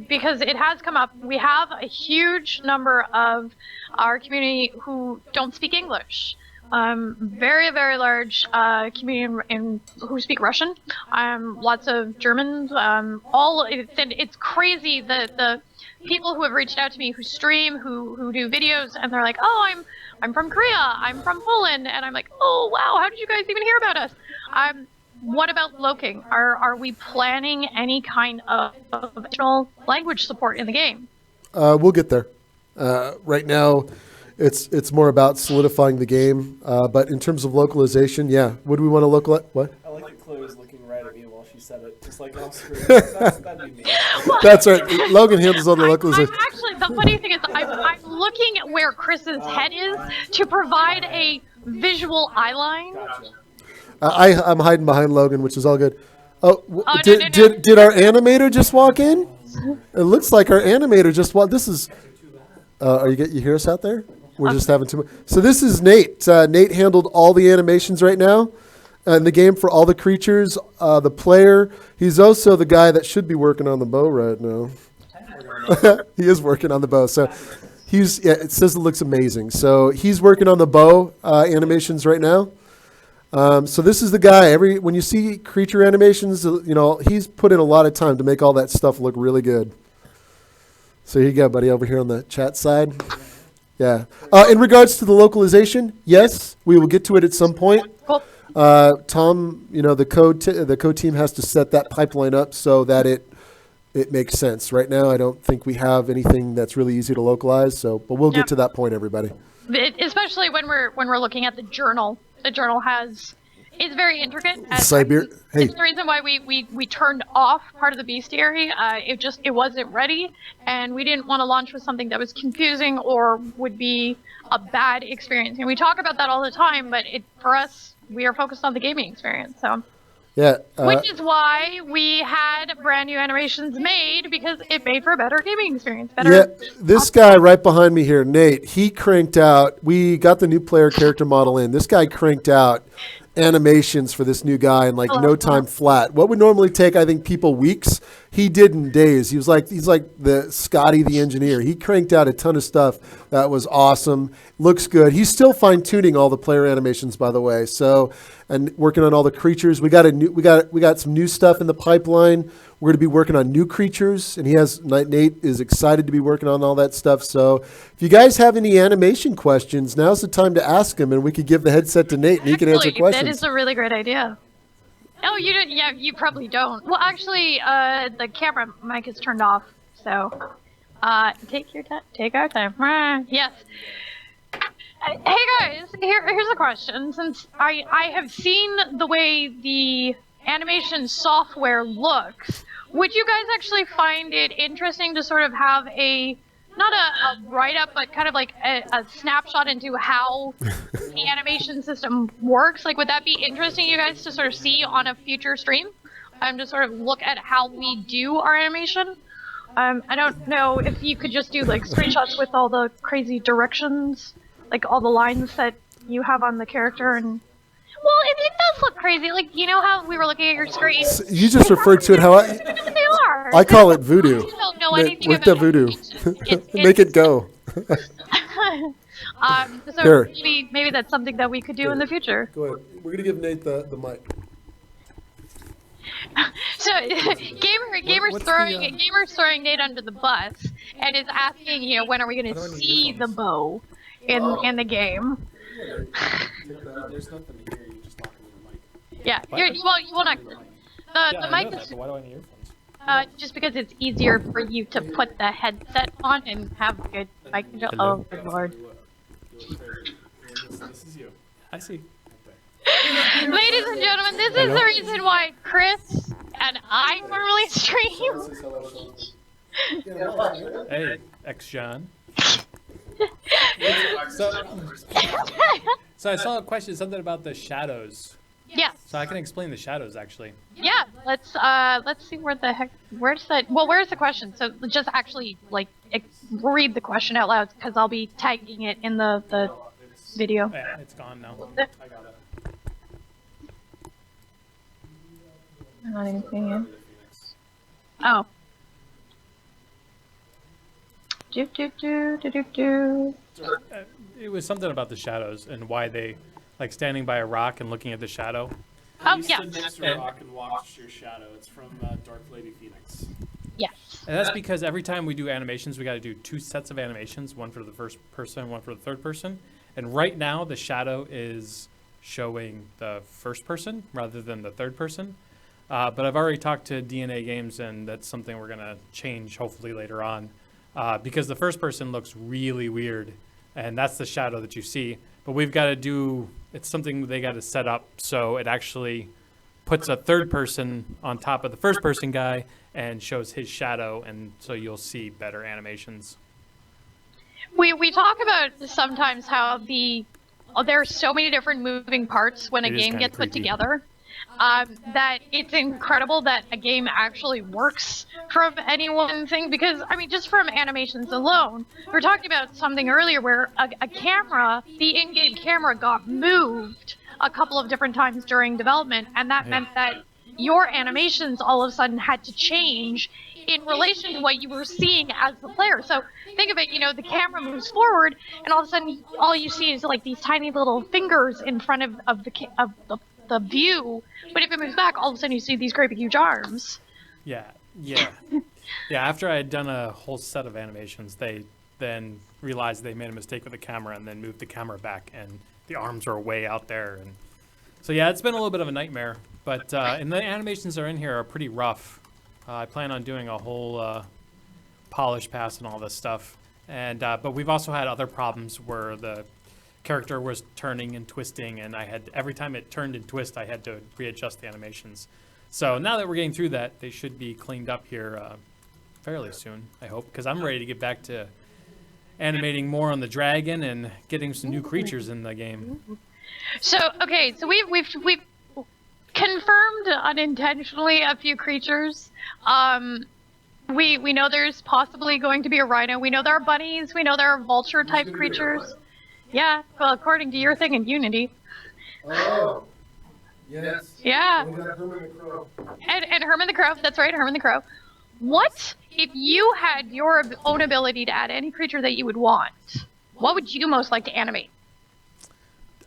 because it has come up, we have a huge number of our community who don't speak English. Very, very large community who speak Russian. Lots of Germans. It's crazy the people who have reached out to me, who stream, who do videos, and they're like, "Oh, I'm from Korea. I'm from Poland," and I'm like, "Oh wow, how did you guys even hear about us?" What about loking? Are we planning any kind of additional language support in the game? We'll get there. Right now, it's more about solidifying the game. But in terms of localization, yeah. Would we want to localize? What? I like that Chloe was looking right at me while she said it, just like off screen. That'd be me. That's right. Logan handles all the localization. Actually, the funny thing is, I'm looking at where Chris's head is to provide a visual eye line. Gotcha. I'm hiding behind Logan, which is all good. Oh, no. Did our animator just walk in? It looks like our animator just walked. This is. You hear us out there? We're just having too much. So this is Nate. Nate handled all the animations right now in the game for all the creatures. The player. He's also the guy that should be working on the bow right now. He is working on the bow. So it says it looks amazing. So he's working on the bow animations right now. So this is the guy. When you see creature animations, he's put in a lot of time to make all that stuff look really good. So here you go, buddy, over here on the chat side. Yeah. In regards to the localization, yes, we will get to it at some point. Cool. Tom, the code team has to set that pipeline up so that it makes sense. Right now, I don't think we have anything that's really easy to localize. But we'll get to that point, everybody. Especially when we're looking at the journal. The journal has It's very intricate. Hey, It's the reason why we turned off part of the bestiary. It wasn't ready, and we didn't want to launch with something that was confusing or would be a bad experience. And we talk about that all the time, but for us, we are focused on the gaming experience. So. yeah. Which is why we had brand new animations made, because it made for a better gaming experience. Yeah, this guy right behind me here, Nate, he cranked out, we got the new player character model in. This guy cranked out animations for this new guy in like no time flat. What would normally take, I think, people weeks, he did in days. He's like the Scotty the engineer. He cranked out a ton of stuff that was awesome. Looks good. He's still fine tuning all the player animations, by the way. So, and working on all the creatures. We got some new stuff in the pipeline. We're going to be working on new creatures, and Nate is excited to be working on all that stuff. So if you guys have any animation questions, now's the time to ask him, and we could give the headset to Nate, and he can answer questions. That is a really great idea. Oh, you didn't? Yeah, you probably don't. Well, actually, the camera mic is turned off, so take your time. Take our time. Yes. Hey guys, here's a question. Since I have seen the way the animation software looks, would you guys actually find it interesting to sort of have not a write-up, but kind of like a snapshot into how the animation system works? Like, would that be interesting, you guys, to sort of see on a future stream? To sort of look at how we do our animation? I don't know if you could just do like screenshots with all the crazy directions, like all the lines that you have on the character, and well, it does look crazy. Like, you know how we were looking at your screen? You just referred to it how They are. I call it voodoo. You don't know anything With about the voodoo. It's Make it go. So Here. maybe that's something that we could do in the future. Go ahead. We're going to give Nate the mic. So gamer's throwing Nate under the bus and is asking, when are we going to see the bow in the game? There's nothing to hear. You just talking to the mic. Yeah, you will not. The mic is Why do I need earphones? just because it's easier for you to put the headset on and have good mic control. Oh, good lord. This is you. I see. Ladies and gentlemen, this is the reason why Chris and I normally stream. Hey, ex-John. So I saw a question, something about the shadows. Yeah. So I can explain the shadows, actually. Yeah. Let's see where's the question? So just actually read the question out loud, because I'll be tagging it in the video. Yeah, it's gone now. I got it. I'm not even seeing it. Oh. It was something about the shadows and why they, like standing by a rock and looking at the shadow. Oh, You yeah. stood next to a rock and watched your shadow. It's from Dark Lady Phoenix. Yes. And that's because every time we do animations, we got to do 2 sets of animations, one for the first person, one for the third person. And right now, the shadow is showing the first person rather than the third person. But I've already talked to DNA Games, and that's something we're going to change hopefully later on. Because the first person looks really weird, and that's the shadow that you see. But we've got to do, it's something they got to set up so it actually puts a third person on top of the first person guy and shows his shadow, and so you'll see better animations. We talk about sometimes how there are so many different moving parts when a It is game kinda gets put creepy. together. That it's incredible that a game actually works from any one thing, because, I mean, just from animations alone, we were talking about something earlier where a camera, the in-game camera, got moved a couple of different times during development, and that meant that your animations all of a sudden had to change in relation to what you were seeing as the player. So think of it, the camera moves forward, and all of a sudden all you see is like these tiny little fingers in front of the view, but if it moves back, all of a sudden you see these great big huge arms. Yeah. After I had done a whole set of animations, they then realized they made a mistake with the camera and then moved the camera back, and the arms are way out there. And so yeah, it's been a little bit of a nightmare. But and the animations that are in here are pretty rough. I plan on doing a whole polish pass and all this stuff. And but we've also had other problems where character was turning and twisting, and every time it turned and twist, I had to readjust the animations. So now that we're getting through that, they should be cleaned up here fairly soon, I hope, because I'm ready to get back to animating more on the dragon and getting some new creatures in the game. So okay, so we've confirmed unintentionally a few creatures. We know there's possibly going to be a rhino. We know there are bunnies. We know there are vulture type creatures. Yeah, well, according to your thing in Unity. Oh, yes. Yeah. We got Herman the Crow. And Herman the Crow. That's right, Herman the Crow. What if you had your own ability to add any creature that you would want? What would you most like to animate?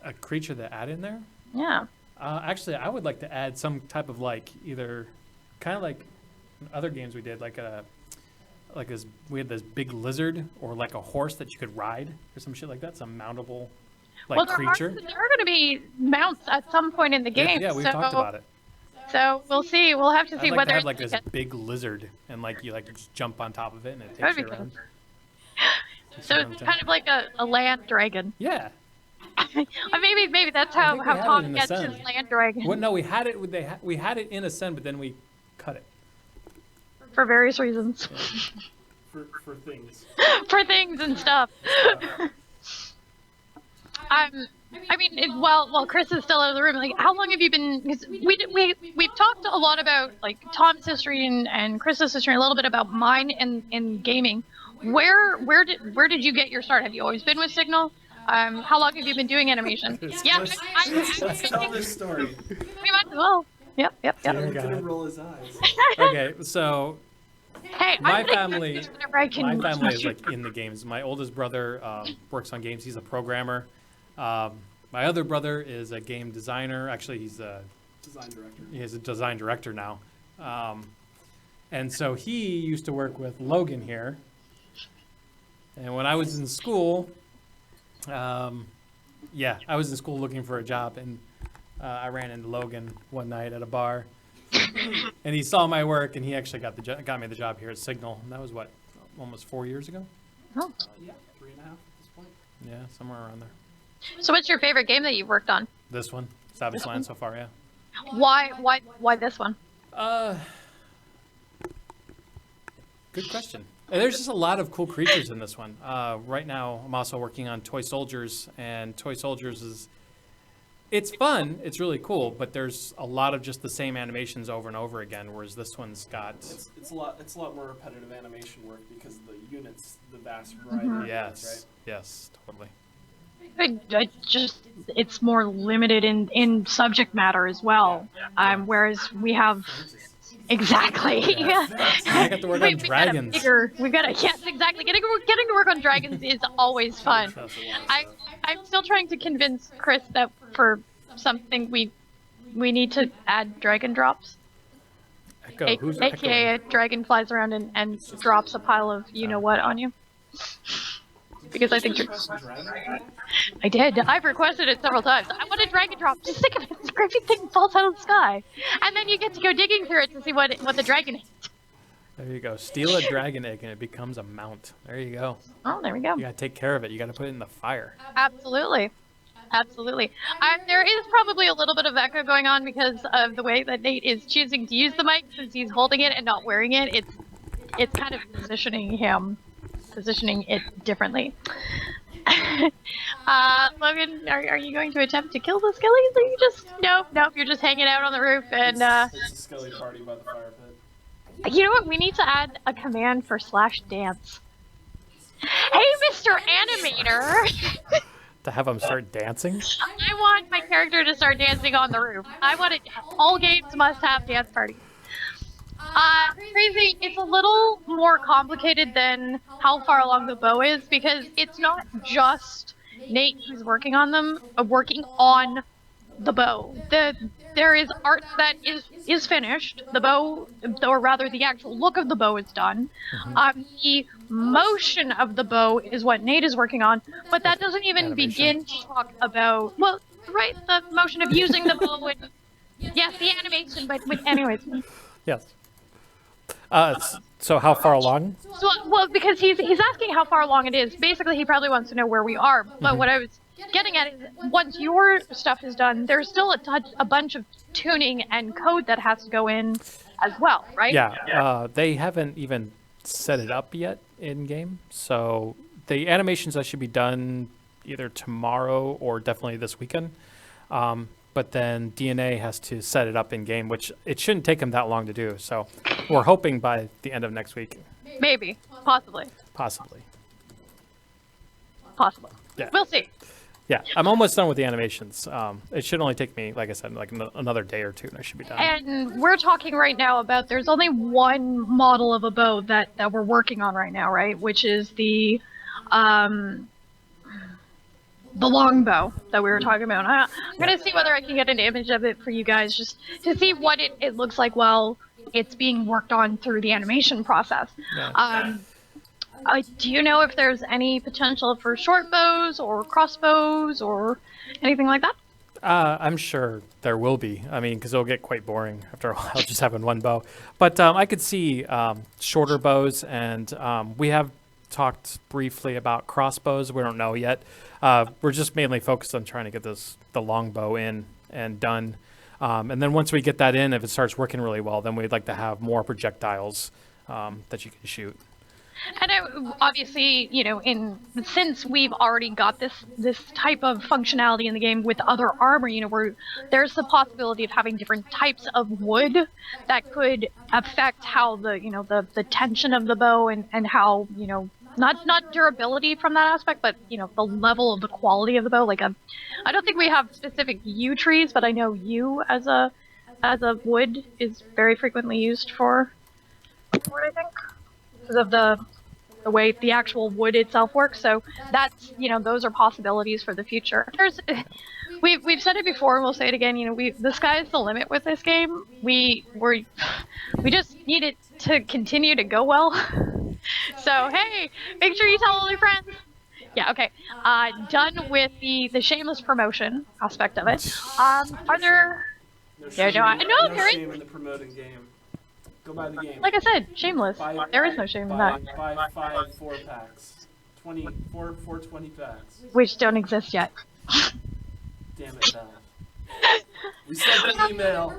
A creature to add in there? Yeah. Actually, I would like to add some type of either kind of like other games we did, we had this big lizard or like a horse that you could ride or some shit like that, some mountable creature. There are going to be mounts at some point in the game. Yeah, we've talked about it. So we'll see. We'll have to see I'd like whether to have this big lizard and you just jump on top of it and it takes you around. So it's kind of like a land dragon. Yeah. Maybe that's how we had it Tom in gets Ascend. his land dragon. Well, no, we had it. We had it in Ascend, but then we cut it For various reasons. for things. For things and stuff. While Chris is still out of the room, how long have you been? Because we've talked a lot about Tom's history and Chris's history, a little bit about mine in gaming. Where did you get your start? Have you always been with Signal? How long have you been doing animation? Yeah, Let's tell this story. we might as well. Yep. Darren couldn't roll his eyes. Okay, so Hey, my I'm gonna family, use whenever I can. my family is in the games. My oldest brother works on games. He's a programmer. My other brother is a game designer. Actually, he's a Design director. He's a design director now. And so he used to work with Logan here. And when I was in school, I was in school looking for a job, and I ran into Logan one night at a bar. And he saw my work, and he actually got me the job here at Signal. And that was almost 4 years ago? Oh. Yeah, 3.5 at this point. Yeah, somewhere around there. So what's your favorite game that you've worked on? This one, Savage Land so far, yeah. Why this one? Good question. And there's just a lot of cool creatures in this one. Right now, I'm also working on Toy Soldiers, and Toy Soldiers it's fun, it's really cool, but there's a lot of just the same animations over and over again, whereas this one's got... It's a lot more repetitive animation work because of the units, the vast variety of units, right? Yes, totally. It's more limited in subject matter as well. Whereas we have exactly. I got to work on dragons. Yes, exactly. Getting to work on dragons is always fun. I'm still trying to convince Chris that for something we need to add dragon drops. Echo, who's AKA a dragon flies around and drops a pile of what on you. Because I think I did. I've requested it several times. I want a dragon drop. Just think of it. This creepy thing falls out of the sky. And then you get to go digging through it to see what the dragon is. There you go. Steal a dragon egg and it becomes a mount. There you go. Oh, there we go. You gotta take care of it. You gotta put it in the fire. Absolutely. There is probably a little bit of echo going on because of the way that Nate is choosing to use the mic since he's holding it and not wearing it. It's kind of positioning it differently. Logan, are you going to attempt to kill the skellies? Or you just nope, you're just hanging out on the roof and It's a skelly party by the fire pit. You know what? We need to add a command for /dance. Hey, Mr. Animator! To have them start dancing? I want my character to start dancing on the roof. I want it. All games must have dance parties. Crazy. It's a little more complicated than how far along the bow is because it's not just Nate who's working on the bow. There is art that is finished. The bow, or rather the actual look of the bow is done. The motion of the bow is what Nate is working on, but that doesn't even begin to talk about, the motion of using the bow and, yes, the animation, but anyways. Yes. So how far along? Because he's asking how far along it is. Basically, he probably wants to know where we are. But what I was getting at is once your stuff is done, there's still a bunch of tuning and code that has to go in as well, right? Yeah, they haven't even set it up yet in game, so the animations that should be done either tomorrow or definitely this weekend. But then DNA has to set it up in game, which it shouldn't take them that long to do. So we're hoping by the end of next week, Maybe, possibly. possibly. Yeah. We'll see. Yeah, I'm almost done with the animations. It should only take me, like I said, like another day or two, and I should be done. And we're talking right now about there's only one model of a bow that we're working on right now, right? Which is the longbow that we were talking about. I'm gonna see whether I can get an image of it for you guys, just to see what it looks like while it's being worked on through the animation process. Yeah. Do you know if there's any potential for short bows or crossbows or anything like that? I'm sure there will be. I mean, because it'll get quite boring after a while just having one bow. But I could see shorter bows, and we have talked briefly about crossbows. We don't know yet. We're just mainly focused on trying to get the long bow in and done. And then once we get that in, if it starts working really well, then we'd like to have more projectiles that you can shoot. And obviously, since we've already got this type of functionality in the game with other armor, there's the possibility of having different types of wood that could affect how the tension of the bow and how not durability from that aspect, but the level of the quality of the bow. Like I don't think we have specific yew trees, but I know yew as a wood is very frequently used for what I think. Because of the way the actual wood itself works, so that's those are possibilities for the future. We've said it before, and we'll say it again. The sky is the limit with this game. We just need it to continue to go well. So hey, make sure you tell all your friends. Yeah, okay. Done with the shameless promotion aspect of it. Are there? No there shame in the promoting game. Go buy the game. Like I said, shameless. There is no shame in that. Buy 5 4-packs. 20 packs. Which don't exist yet. Damn it, Beth. We sent an email.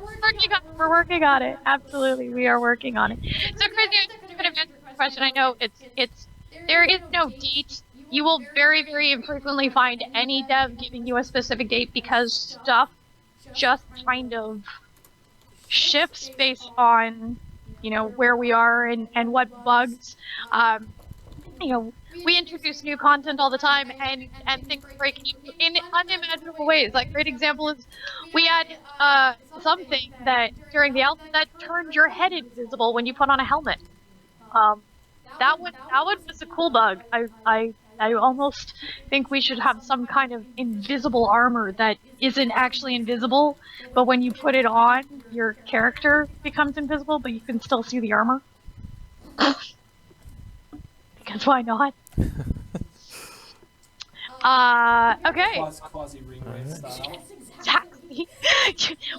We're working on it. Absolutely, we are working on it. So, Crazy, I'm going to answer your question. I know there is no date. You will very, very infrequently find any dev giving you a specific date because stuff just kind of shifts based on where we are and what bugs. We introduce new content all the time, and things break in unimaginable ways. Like, great example is we had something that during the alpha that turned your head invisible when you put on a helmet. That one was a cool bug. I almost think we should have some kind of invisible armor that isn't actually invisible, but when you put it on, your character becomes invisible, but you can still see the armor. Because why not? Okay. Quasi ring style. Exactly.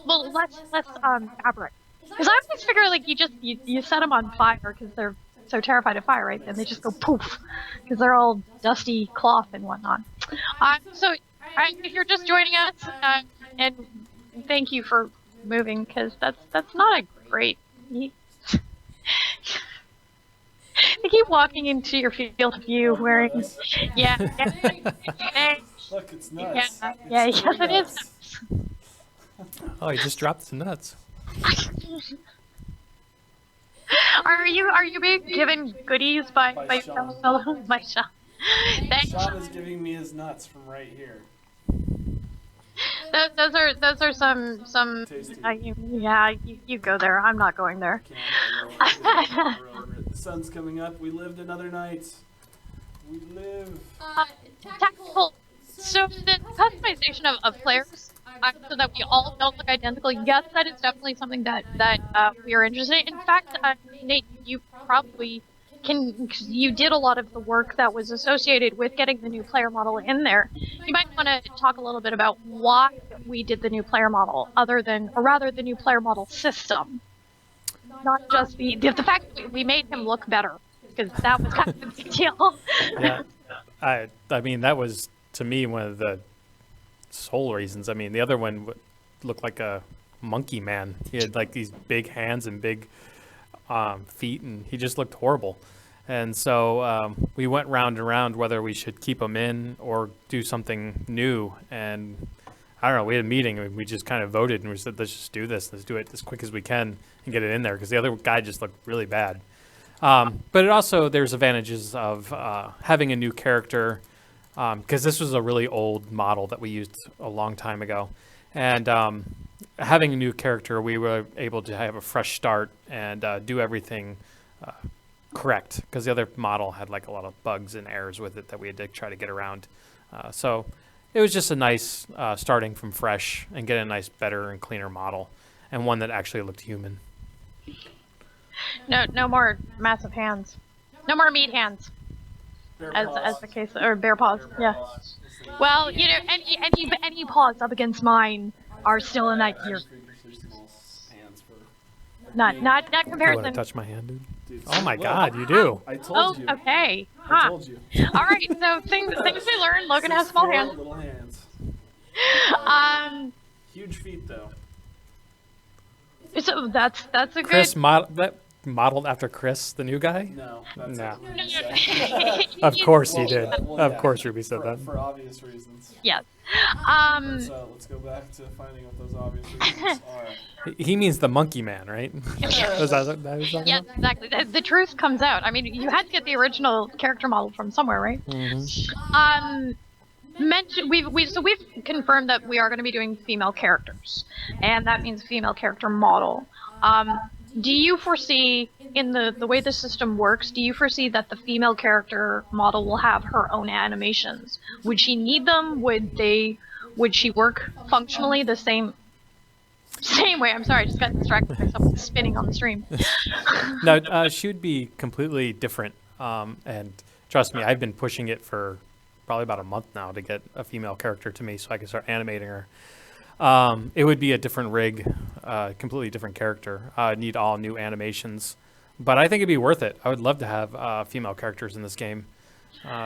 Well, let's fabric. Because I always figure like you set them on fire because they're so terrified of fire, right? Then they just go poof because they're all dusty cloth and whatnot. So if you're just joining us, and thank you for moving because that's not a great. They keep walking into your field of view wearing, yeah. Look, it's nuts. Yeah, yes, it is. Oh, he just dropped some nuts. Are you being given goodies by Sean. fellow by Sean? Thanks. Sean is giving me his nuts from right here. Those are some. Tasty. You go there. I'm not going there. We're over it. The sun's coming up. We lived another night. We live. Tactical. So the customization of players, so that we all don't look identical. Yes, that is definitely something that we are interested in. In fact, Nate, you probably can. 'Cause you did a lot of the work that was associated with getting the new player model in there. You might want to talk a little bit about why we did the new player model, or rather the new player model system. Not just the fact that we made him look better, because that was kind of a big deal. Yeah, I mean that was to me one of the soul reasons. I mean, the other one looked like a monkey man. He had like these big hands and big feet, and he just looked horrible. And so we went round and round whether we should keep him in or do something new. And I don't know, we had a meeting and we just kind of voted and we said, let's just do this. Let's do it as quick as we can and get it in there, because the other guy just looked really bad. But it also, there's advantages of having a new character, because this was a really old model that we used a long time ago. And having a new character, we were able to have a fresh start and do everything correct, because the other model had like a lot of bugs and errors with it that we had to try to get around. So it was just a nice starting from fresh and get a nice, better and cleaner model, and one that actually looked human. No more massive hands. No more meat hands. As the case, or bear paws. Yeah. Well, you know, any paws up against mine are still in that gear. Not You want to comparison. touch my hand, dude? Dude, Oh my look, God, you do. I told Oh, you. okay. I Huh. told you. All right. So things we learned. Logan has small 6'4" hands. Little hands. Huge feet though. So that's a good. Chris modeled after Chris, the new guy. No, that's No. not what No, you no, said. no. Of course he Well, did. well, Of yeah, course Ruby said for, that. for obvious reasons. Yes. Let's go back to finding what those obvious reasons are. He means the monkey man, right? Is that what he was talking Yes, about? exactly. The truth comes out. I mean, you had to get the original character model from somewhere, right? Mhm. We've confirmed that we are going to be doing female characters, and that means female character model. Do you foresee, in the way the system works, do you foresee that the female character model will have her own animations? Would she need them? Would she work functionally the same way? I'm sorry, I just got distracted by something spinning on the stream. No, she would be completely different. And trust me, I've been pushing it for probably about a month now to get a female character to me so I can start animating her. It would be a different rig, completely different character. I'd need all new animations, but I think it'd be worth it. I would love to have female characters in this game.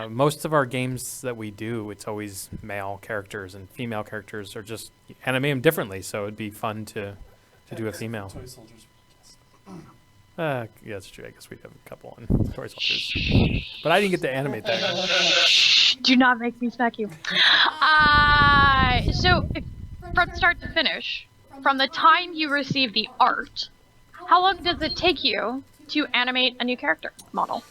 Most of our games that we do, it's always male characters, and female characters are just animate them differently. So it'd be fun to do a female. Toy soldiers. Yeah, that's true. I guess we have a couple on Toy Soldiers, but I didn't get to animate that. Do not make me smack you. From start to finish, from the time you receive the art, how long does it take you to animate a new character model?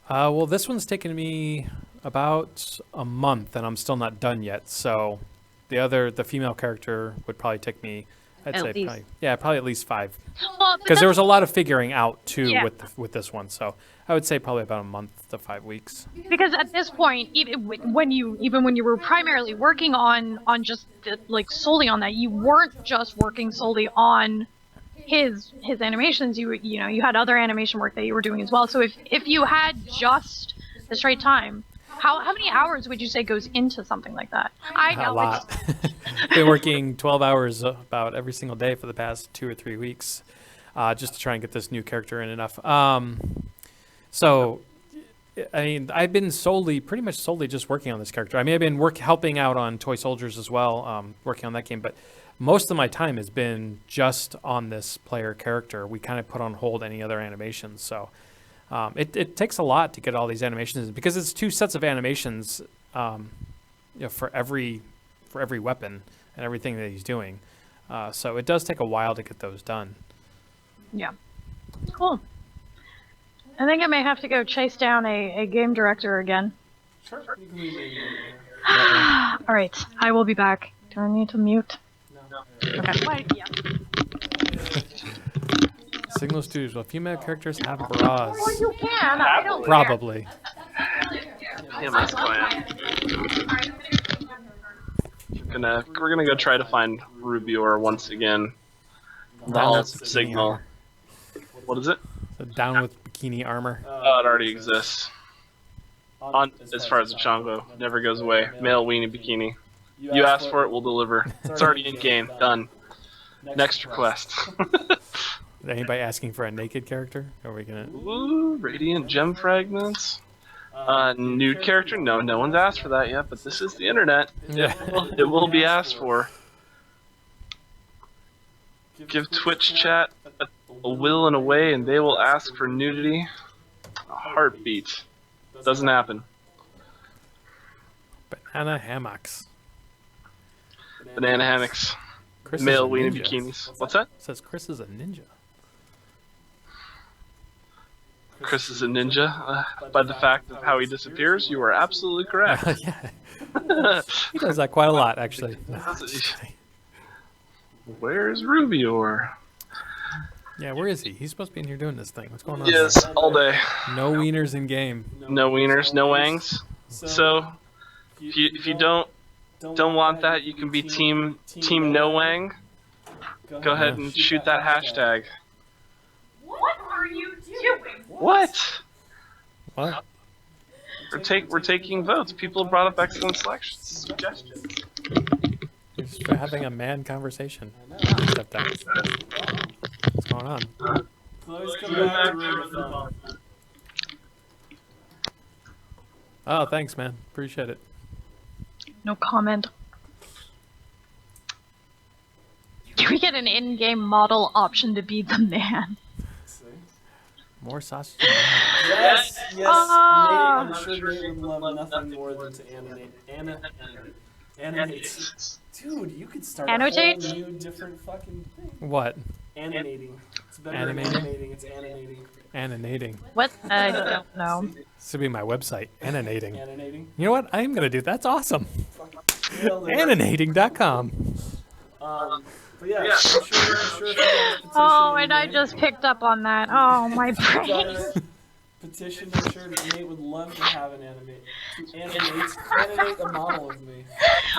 Well, this one's taken me about a month, and I'm still not done yet. So the female character would probably take me, I'd At say least. probably at least 5, Well, because there was a lot of figuring out too Yeah. with this one. So I would say probably about a month to 5 weeks. because at this point, even when you were primarily working on just like solely on that, you weren't just working solely on his animations. You had other animation work that you were doing as well. So if you had just the straight time, how many hours would you say goes into something like that? I know A lot. Been working 12 hours about every single day for the past 2 or 3 weeks, just to try and get this new character in enough. So, I mean, I've been pretty much solely just working on this character. I mean, I've been helping out on Toy Soldiers as well, working on that game, but most of my time has been just on this player character. We kind of put on hold any other animations, so it takes a lot to get all these animations, because it's 2 sets of animations for every weapon and everything that he's doing. So it does take a while to get those done. Yeah. Cool. I think I may have to go chase down a game director again. Sure. You can leave it here. All right, I will be back. Do I need to mute? No. Okay. Wait, yeah. Signal Studios, will female characters have bras? Well, you can. I don't care. Probably. PMS clan. We're gonna go try to find Rubior once again. The Down halls with of bikini Signal. armor. What is it? So down with bikini armor. Oh, it already exists. On as far as the Chongo, never goes away. Male weenie bikini. You asked for it, we'll deliver. It's already in game. Done. Next request. Anybody asking for a naked character? Are we gonna? Ooh, radiant gem fragments. Nude character? No, no one's asked for that yet, but this is the internet. Yeah. It will be asked for. Give Twitch chat a will and a way, and they will ask for nudity. A heartbeat. Doesn't happen. Banana hammocks. Banana hammocks. Chris Male is a weenie ninja. bikinis. What's that? It says Chris is a ninja. Chris is a ninja. By the fact of how he disappears, you are absolutely correct. Yeah. He does that quite a lot, actually. Where's Rubior? Yeah, where is he? He's supposed to be in here doing this thing. What's going on? Yes, all day. No wieners in game. No wieners, no wangs. So, if you don't want that, you can be team no wang. Go ahead and shoot that hashtag. What are you doing? What? What? We're taking votes. People have brought up excellent suggestions. We're just having a man conversation. Step down. What's going on? Chloe's come back to room the phone. Oh, thanks, man. Appreciate it. No comment. Do we get an in-game model option to be the man? More sausage. Yes, yes. Ah. Nate, I'm sure Nate would love nothing more than to animate. Dude, you could start Annotate? a whole new different fucking thing. What? Animating. It's better Animating? than animating, it's animating. Animating. What? I don't know. This would be my website. Animating. Animating? You know what? I am going to do. That's awesome. Nailed it. Animating.com. But yeah, I'm sure if you guys petition Oh, and I Nate- just picked up on that. Oh, my you brain. gotta petition, I'm sure that Nate would love to have an animate a model of me.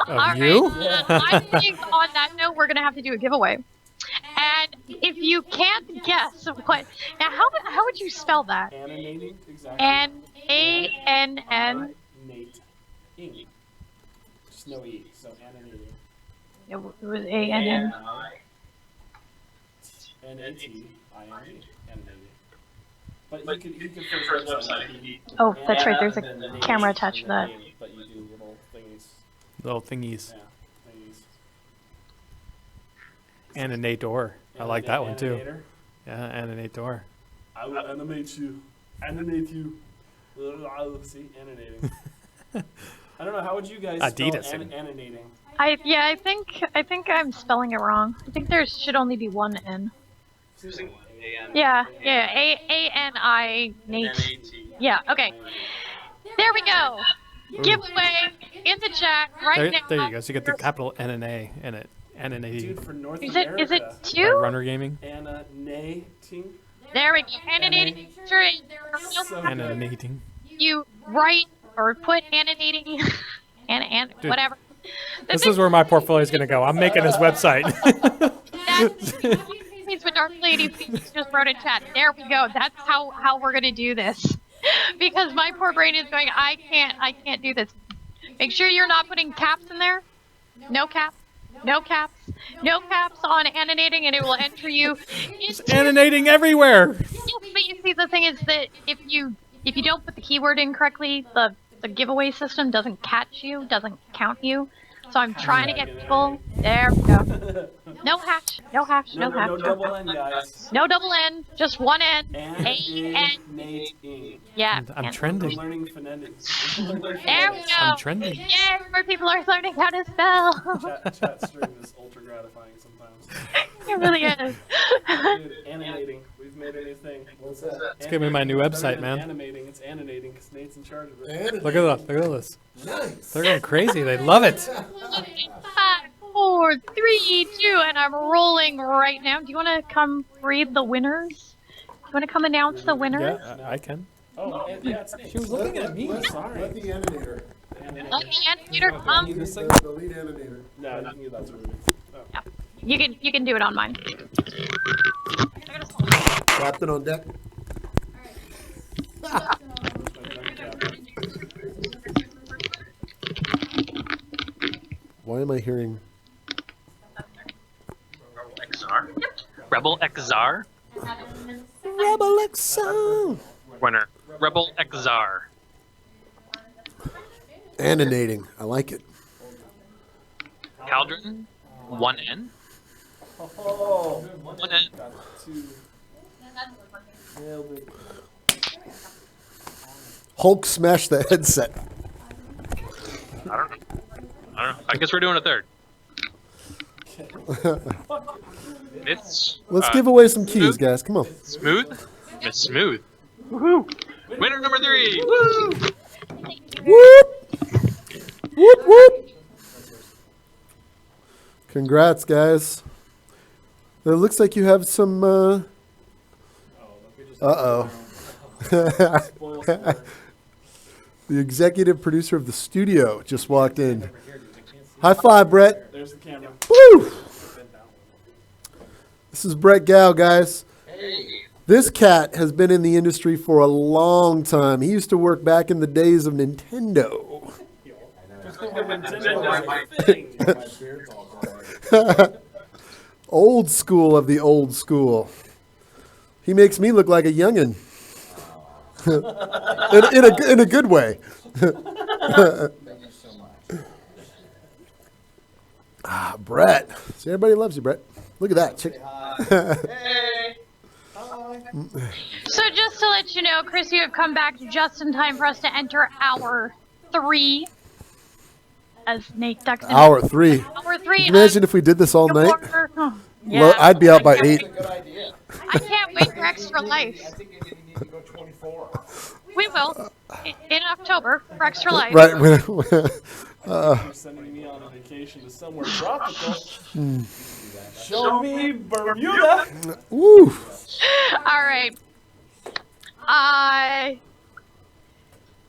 Of All you? right, I think on that note, we're gonna have to do a giveaway. And if you can't guess what, now how would you spell that? Animating? Exactly. N-A-N-N. Nate. Ing. Just no E, so animating. It was A-N-N. N-A-T-I-N-G. Animating. But he could first website. Oh, that's right. There's And a then the name camera is attached to in the that. name, But you do little thingies. Little thingies. Yeah, thingies. Animator. I like that one too. Animator. Yeah, animator. I will animate you. Animate you. See, animating. I don't know. How would you guys Adidas. spell animating? I think I'm spelling it wrong. I think there should only be one N. Yeah, A-N-I Nate. Yeah, okay. There we go. Giveaway in the chat right now. There you go. So you get the capital N and A in it. Animating. Dude, for North Is America. it By two? Runner Gaming. Animating. There we go. Animating. Sure. Animating. You write or put animating and Dude, whatever. This is where my portfolio is going to go. I'm making this website. Please, but Dark Lady just wrote in chat. There we go. That's how we're gonna do this. Because my poor brain is going, I can't do this. Make sure you're not putting caps in there. No caps. No caps. No caps on animating, and it will enter you. Animating everywhere. But you see, the thing is that if you don't put the keyword in correctly, the giveaway system doesn't catch you, doesn't count you. So I'm trying to get people. There we go. No hash. No hash. No hash. No double N, guys. No double N. Just one N. A-N. Animating. Yeah. I'm We're trending. learning phonetics. There we I'm go. trending. Yay, more people are learning how to spell. Chat stream is ultra gratifying sometimes. It really is. Dude, animating. We've made a new thing. What's that? It's gonna be my new website, man. Animating. It's animating because Nate's in charge of it. Look at that. Look at this. They're going crazy. They love it. 5, 4, 3, 2, and I'm rolling right now. Do you want to come read the winners? Do you want to come announce the winners? Yeah, I can. Oh, yeah, it's Nate. She was looking at me. Sorry. Let the animator. Let the animator come. The lead animator. No, you can give that to Ruby. You can do it on mine. Captain on deck. Why am I hearing? Rebel Exar. Rebel Exo. Winner. Rebel Exar. Animating. I like it. Cauldron, 1N. Oh, 1N. got two. Nailed it. Hulk smashed the headset. I don't know. I guess we're doing a third. It's Let's give away some keys, guys. Come on. smooth. It's smooth. Woohoo! Winner number 3. Woo! Whoop! Whoop, whoop! Congrats, guys. It looks like you have some, uh-oh. Spoil sport. The executive producer of the studio just walked in. High five, Brett. There's the camera. Woo! This is Brett Gow, guys. This cat has been in the industry for a long time. He used to work back in the days of Nintendo. Old school of the old school. He makes me look like a youngin. in a good way. Brett. See, everybody loves you, Brett. Look at that. So just to let you know, Chris, you have come back just in time for us to enter hour 3. As Nate ducks in. Hour 3. Hour 3. Can you imagine if we did this all night? Yeah. I'd be out by 8. I can't wait for Extra Life. We will. In October for Extra Life. Right. You're sending me on a vacation to somewhere tropical. Show me Bermuda. Woo. All right.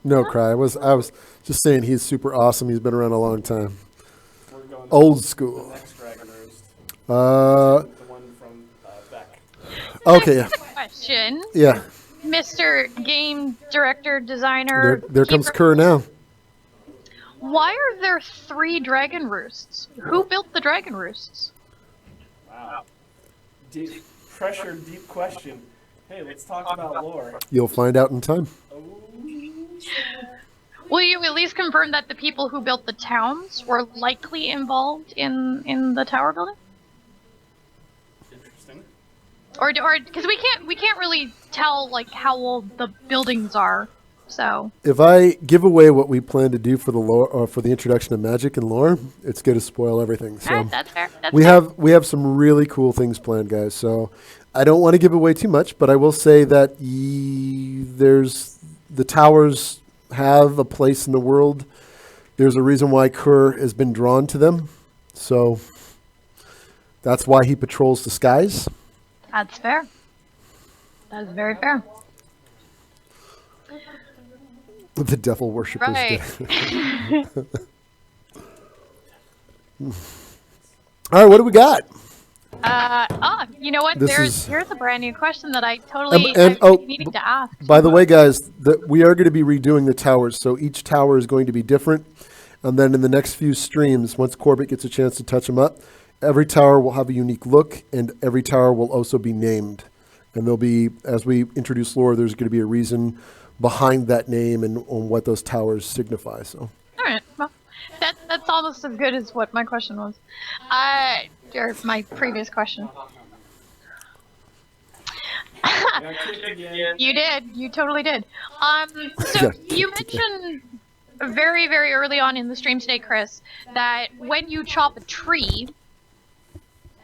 No cry. I was just saying he's super awesome. He's been around a long time. We're going Old to school. the next Dragon Roast. Uh, The one from Beck. okay. Yeah. Question, Yeah. Mr. Game Director, Designer. There comes Keeper. Kerr now. Why are there 3 dragon roosts? Who built the dragon roosts? Wow. Deep pressure, deep question. Hey, let's talk about lore. You'll find out in time. Oh, Will you at least confirm that the people who built the towns were likely involved in the tower building? interesting. Or because we can't really tell like how old the buildings are. So If I give away what we plan to do for the lore or for the introduction of magic and lore, it's going to spoil everything. So alright, that's fair. That's we fair. have some really cool things planned, guys. So I don't want to give away too much, but I will say that there's the towers have a place in the world. There's a reason why Kerr has been drawn to them. So that's why he patrols the skies. That's fair. That's very fair. The devil worshippers. Right. All right, what do we got? You know what? This Here's a brand new question that I totally and- I've been needing to ask. By the way, guys, we are going to be redoing the towers, so each tower is going to be different. And then in the next few streams, once Corbett gets a chance to touch them up, every tower will have a unique look, and every tower will also be named. And there'll be, as we introduce lore, there's going to be a reason behind that name and on what those towers signify. So, All right. Well, that's almost as good as what my question was. Or my previous question. Got kicked again. You did. You totally did. So Yeah. you mentioned very, very early on in the stream today, Chris, that when you chop a tree,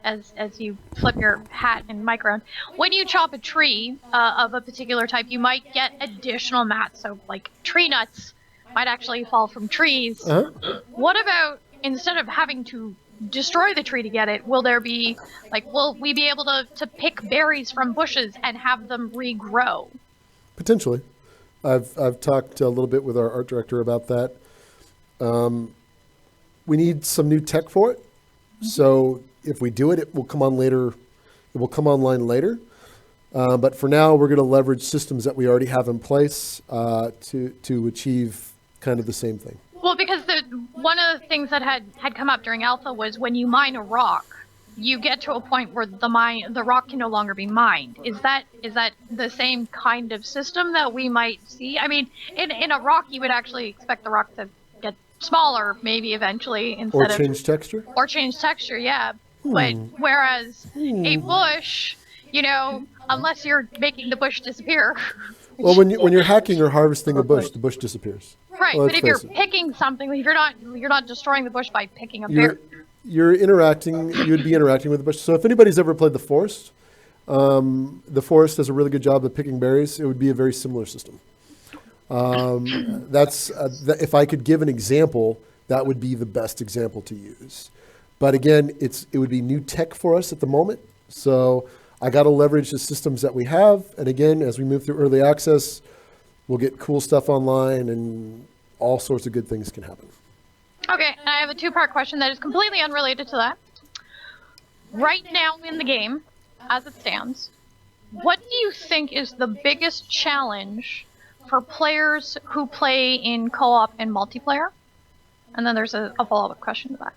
as you flip your hat and mic around, when you chop a tree of a particular type, you might get additional mats. So like tree nuts might actually fall from trees. What about instead of having to destroy the tree to get it, will we be able to pick berries from bushes and have them regrow? potentially. I've talked a little bit with our art director about that. We need some new tech for it. So if we do it, it will come on later. It will come online later. But for now, we're going to leverage systems that we already have in place to achieve kind of the same thing. Well, because one of the things that had come up during Alpha was when you mine a rock, you get to a point where the rock can no longer be mined. Is that the same kind of system that we might see? I mean, in a rock, you would actually expect the rock to get smaller, maybe eventually Or instead of change texture? or change texture. Yeah, but whereas a bush, unless you're making the bush disappear. Well, when you're hacking or harvesting a bush, the bush disappears. Right, Well, but let's if you're face it. picking something, you're not destroying the bush by picking a You're berry. you're interacting. You would be interacting with the bush. So if anybody's ever played the forest does a really good job of picking berries. It would be a very similar system. If I could give an example, that would be the best example to use. But again, it would be new tech for us at the moment. So I got to leverage the systems that we have. And again, as we move through early access, we'll get cool stuff online and all sorts of good things can happen. Okay, and I have a two-part question that is completely unrelated to that. Right now in the game, as it stands, what do you think is the biggest challenge for players who play in co-op and multiplayer? And then there's a follow-up question to that.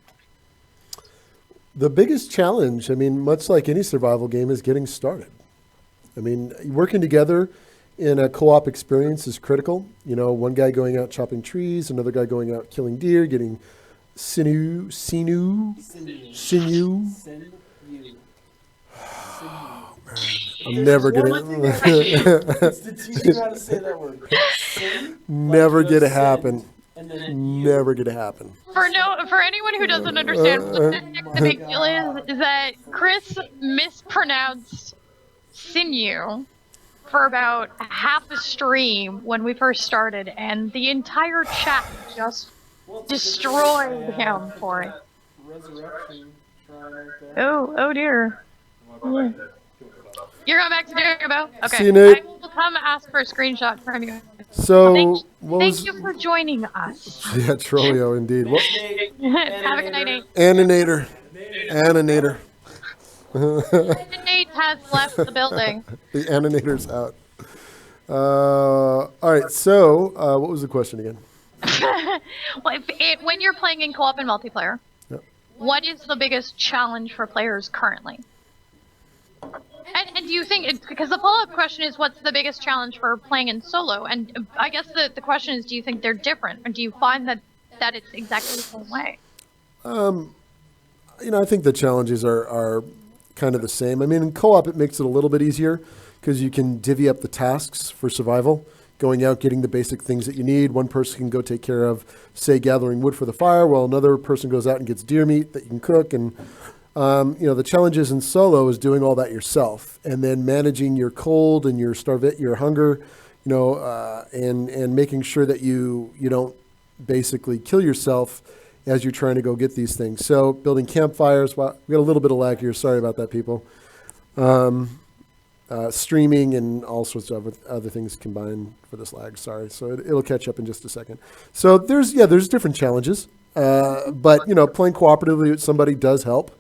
The biggest challenge, much like any survival game, is getting started. Working together in a co-op experience is critical. One guy going out chopping trees, another guy going out killing deer, getting sinew. I'm never gonna. It's the teaching how to say that word. Never gonna happen. Never gonna happen. For anyone who doesn't understand what the big deal is that Chris mispronounced sinew for about half a stream when we first started, and the entire chat just destroyed him for it. Resurrection shrine right there. Oh dear. Yeah. You're going back to Daribo? Okay. See you, Nate. I will come ask for a screenshot from you. So, Thank you for joining us. Yeah, Trolio, indeed. Have a good night, Nate. Aninator. Nate has left the building. The Aninator's out. All right, so what was the question again? When you're playing in co-op and multiplayer, what is the biggest challenge for players currently? And do you think, because the follow-up question is, what's the biggest challenge for playing in solo? And I guess the question is, do you think they're different? Or do you find that it's exactly the same way? I think the challenges are kind of the same. In co-op, it makes it a little bit easier because you can divvy up the tasks for survival, going out, getting the basic things that you need. One person can go take care of, say, gathering wood for the fire, while another person goes out and gets deer meat that you can cook. And the challenges in solo is doing all that yourself, and then managing your cold and your your hunger, and making sure that you don't basically kill yourself as you're trying to go get these things. So building campfires. Well, we got a little bit of lag here. Sorry about that, people. Streaming and all sorts of other things combined for this lag. Sorry. So it'll catch up in just a second. So there's different challenges, but playing cooperatively with somebody does help.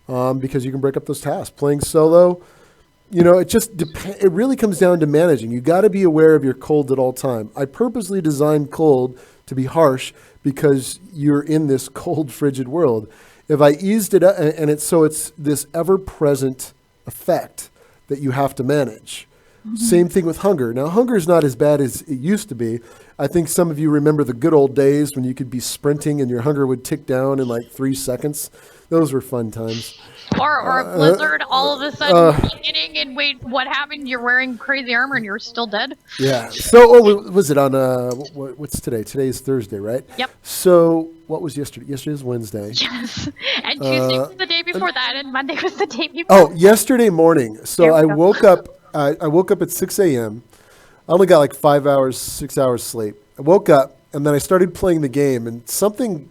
Because you can break up those tasks. Playing solo, it really comes down to managing. You got to be aware of your cold at all time. I purposely designed cold to be harsh because you're in this cold, frigid world. If I eased it up, and it's this ever-present effect that you have to manage. Mm-hmm. Same thing with hunger. Now, hunger is not as bad as it used to be. I think some of you remember the good old days when you could be sprinting and your hunger would tick down in like 3 seconds. Those were fun times. Or a blizzard all of a sudden hitting, and wait, what happened? You're wearing crazy armor and you're still dead? Yeah. So, was it on, what's today? Today's Thursday, right? Yep. So, what was yesterday? Yesterday was Wednesday. Yes. And Tuesday was the day before that, and Monday was the day before. Oh, yesterday morning. So, I woke up at 6 a.m. I only got like 6 hours sleep. I woke up, and then I started playing the game, and something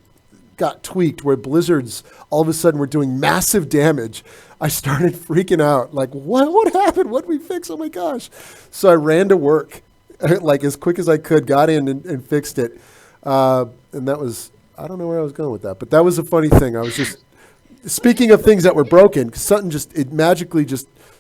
got tweaked where blizzards all of a sudden were doing massive damage. I started freaking out, like, what happened? What did we fix? Oh my gosh. So I ran to work like as quick as I could, got in and fixed it. And that was, I don't know where I was going with that, but that was a funny thing. I was just, speaking of things that were broken, something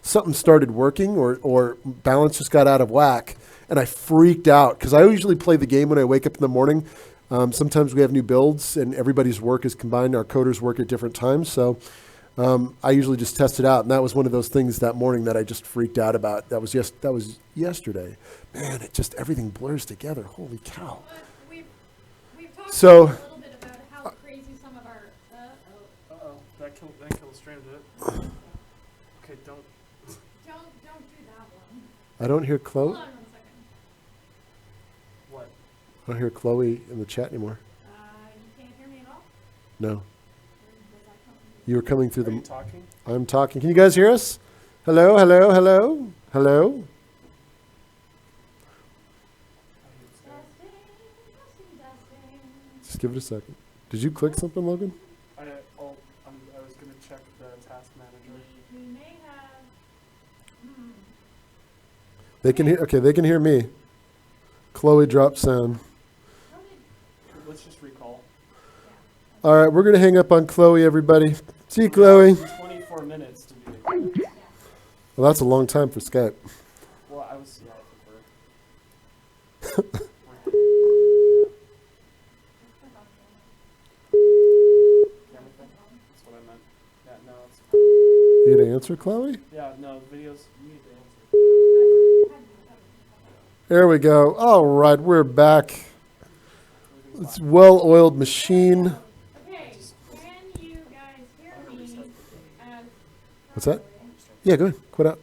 something started working or balance just got out of whack. And I freaked out because I usually play the game when I wake up in the morning. Sometimes we have new builds and everybody's work is combined. Our coders work at different times. So I usually just test it out. And that was one of those things that morning that I just freaked out about. That was yesterday. Man, everything blurs together. Holy cow. We've So, A little bit about how crazy some of our. Uh-oh, that illustrated it. Okay, don't. Don't do that one. I don't hear Hold Chloe. on 1 second. What? I don't hear Chloe in the chat anymore. You can't hear me at all? No. Or was I coming? You were coming through Are you the. talking? I'm talking. Can you guys hear us? Hello, hello, hello, hello. Testing. Just give it a second. Did you click something, Logan? I was gonna check the task manager. We may have. They can hear. Okay, they can hear me. Chloe dropped sound. Let's just recall. All right, we're gonna hang up on Chloe, everybody. See you, Chloe. 24 minutes to be. Well, that's a long time for Skype. Well, I prefer. Everything? That's what I meant. Yeah, no, it's fine. You gonna answer, Chloe? Yeah, no, videos, you need to answer. There we go. All right, we're back. Everything's It's fine. well-oiled machine. Okay, can you guys hear me as. What's that? Yeah, go ahead. Quit out.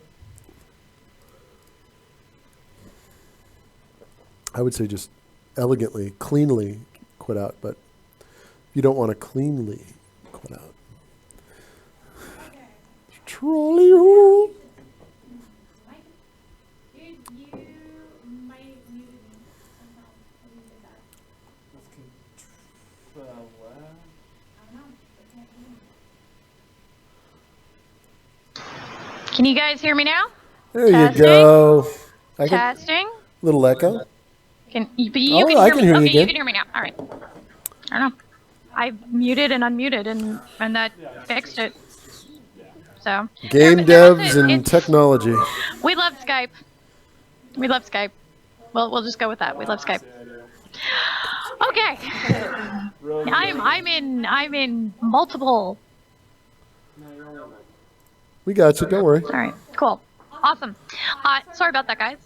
I would say just elegantly, cleanly quit out, but you don't want to cleanly quit out. Okay. Trolley hole. Mike, did you might muted me somehow when you did that? What? I don't know. I can't hear me. Can you guys hear me now? There Testing. you go. I can, Testing. little echo. But you Oh, can I hear can me. hear you Okay, you again. can hear me now. All right. I don't know. I muted and unmuted, and that fixed it. So Game yeah, but that's devs it. and It's- technology. We love Skype. We love Skype. We'll just go with that. We love Skype. Okay. I'm in multiple. We got you. Don't worry. All right. Cool. Awesome. Sorry about that, guys.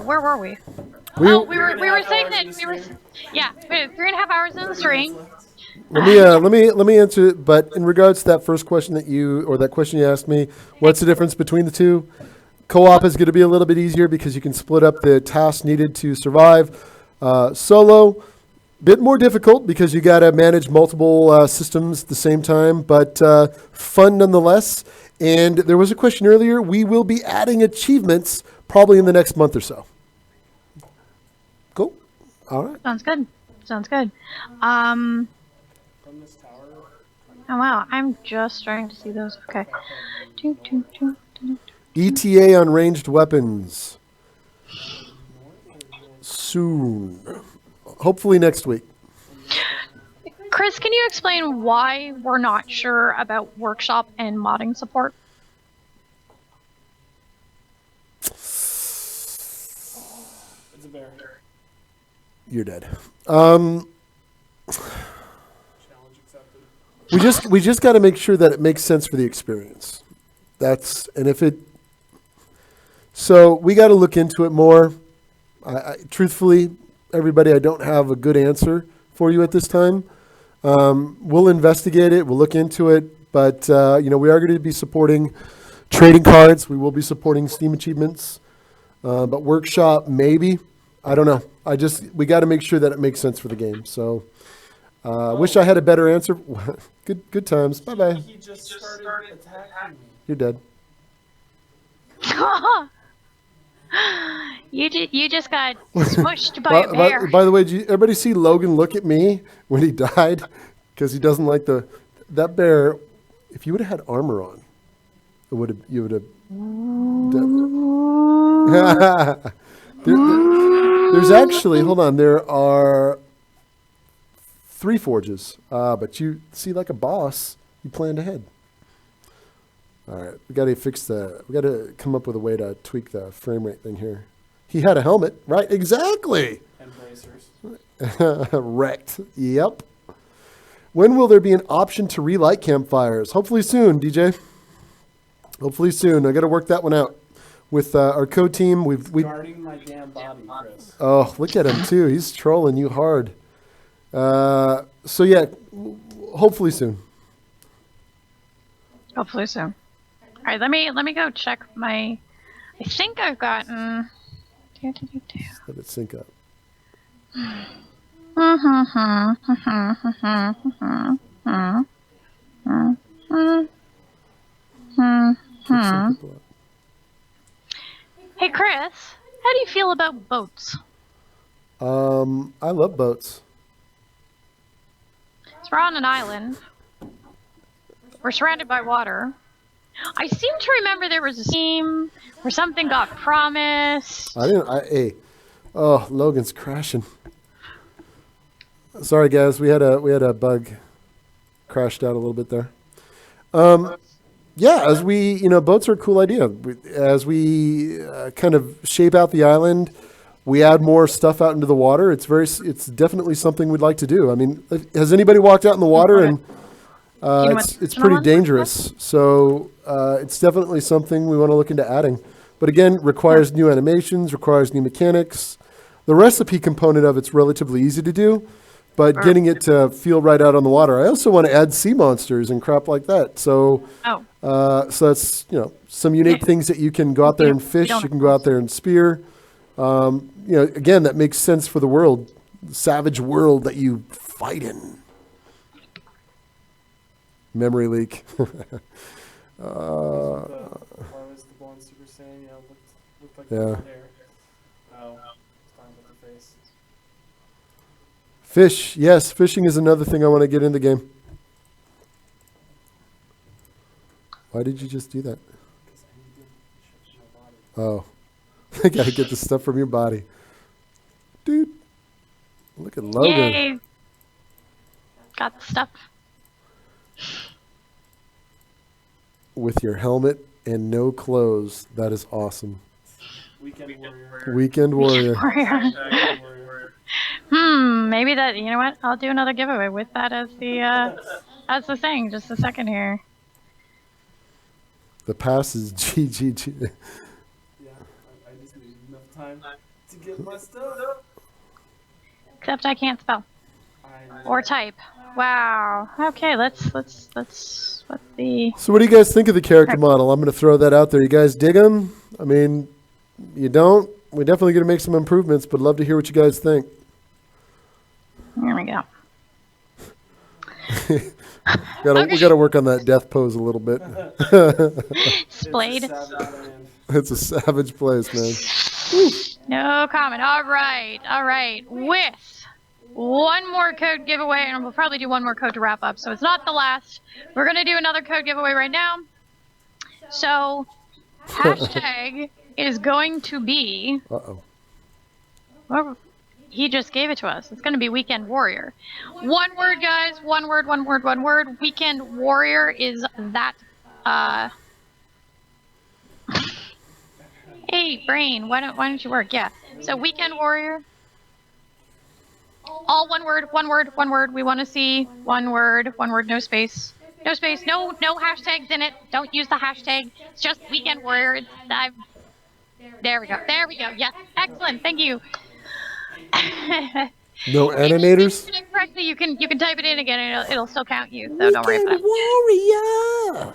Where were we? We- We were saying that we were. Yeah, we had 3.5 hours in the stream. Let me answer it. But in regards to that first question that question you asked me, what's the difference between the two? Co-op is going to be a little bit easier because you can split up the tasks needed to survive. Solo, bit more difficult because you got to manage multiple systems at the same time, but fun nonetheless. And there was a question earlier. We will be adding achievements probably in the next month or so. Cool. All right. Sounds good. Sounds good. From this tower. Oh wow, I'm just starting to see those. Okay. Doo, doo, doo, doo. ETA on ranged weapons. Soon. Hopefully next week. Chris, can you explain why we're not sure about workshop and modding support? It's a bear. You're dead. Challenge accepted. We just got to make sure that it makes sense for the experience. So we got to look into it more. Truthfully, everybody, I don't have a good answer for you at this time. We'll investigate it. We'll look into it. But, we are going to be supporting trading cards. We will be supporting Steam achievements. But workshop, maybe. I don't know. We got to make sure that it makes sense for the game. So, wish I had a better answer. Good times. Bye-bye. He just started attacking me. You're dead. You just got smushed by a bear. By the way, did everybody see Logan look at me when he died? Because he doesn't like that bear. If you would have had armor on, you would have. There's actually, hold on, there are 3 forges, but you see, like a boss, you planned ahead. All right, we got to come up with a way to tweak the frame rate thing here. He had a helmet, right? Exactly. And bracers. Wrecked. Yep. When will there be an option to relight campfires? Hopefully soon, DJ. Hopefully soon. I got to work that one out with our code team. We Guarding my damn body, Chris. Oh, look at him too. He's trolling you hard. So yeah, hopefully soon. Hopefully soon. All right, let me go check my. I think I've gotten. Let it sync up. Keep some people up. Hey Chris, how do you feel about boats? I love boats. So we're on an island. We're surrounded by water. I seem to remember there was a scene where something got promised. Hey, oh, Logan's crashing. Sorry guys, we had a bug, crashed out a little bit there. Yeah, as boats are a cool idea. As we kind of shape out the island, we add more stuff out into the water. It's definitely something we'd like to do. I mean, has anybody walked out in the water? And it's pretty dangerous. So it's definitely something we want to look into adding. But again, requires new animations, requires new mechanics. The recipe component of it's relatively easy to do, but getting it to feel right out on the water. I also want to add sea monsters and crap like that. So, so that's some unique things that you can go out there and fish. You can go out there and spear. Again, that makes sense for the world, the savage world that you fight in. Memory leak. Why was the blonde Super Saiyan? Looked like Yeah. hair. Oh, it's fine with the face. Fish, yes, fishing is another thing I want to get in the game. Why did you just do that? Because I need to ship my body. Oh, I gotta get the stuff from your body, dude. Look at Logan. Yay! Got the stuff. With your helmet and no clothes. That is awesome. Weekend warrior. Weekend warrior. Weekend warrior. Maybe that. You know what? I'll do another giveaway with that as the thing. Just a second here. The pass is GGG. Yeah, I just need enough time to get my stuff. Except I can't spell or type. Wow. Okay, let's what the. So what do you guys think of the character model? I'm going to throw that out there. You guys dig them? I mean, you don't? We're definitely going to make some improvements, but love to hear what you guys think. There we go. We got to work on that death pose a little bit. Splayed. It's a savage place, man. No comment. All right. With one more code giveaway, and we'll probably do one more code to wrap up. So it's not the last. We're gonna do another code giveaway right now. So hashtag is going to be. Well, he just gave it to us. It's going to be Weekend Warrior. One word, guys. One word. Weekend Warrior is that. Hey, brain. Why don't you work? Yeah. So Weekend Warrior. All one word. We want to see one word. No space. No hashtags in it. Don't use the hashtag. It's just Weekend Warrior. There we go. Yes. Excellent. Thank you. No animators? If you correctly, you can type it in again and it'll still count you. So don't worry about it. Warrior.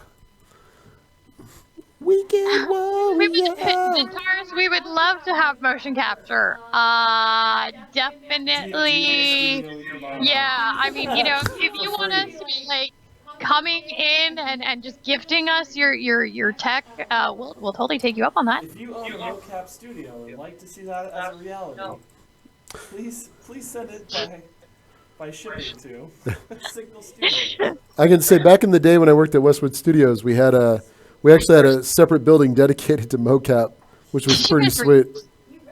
Weekend Warrior. We would love to have motion capture. Definitely. Yeah, I mean, if you want us to be like coming in and just gifting us your tech, we'll totally take you up on that. If you own a mocap studio and like to see that as a reality, please send it by shipping to Signal Studio. I can say back in the day when I worked at Westwood Studios, we actually had a separate building dedicated to mocap, which was pretty sweet.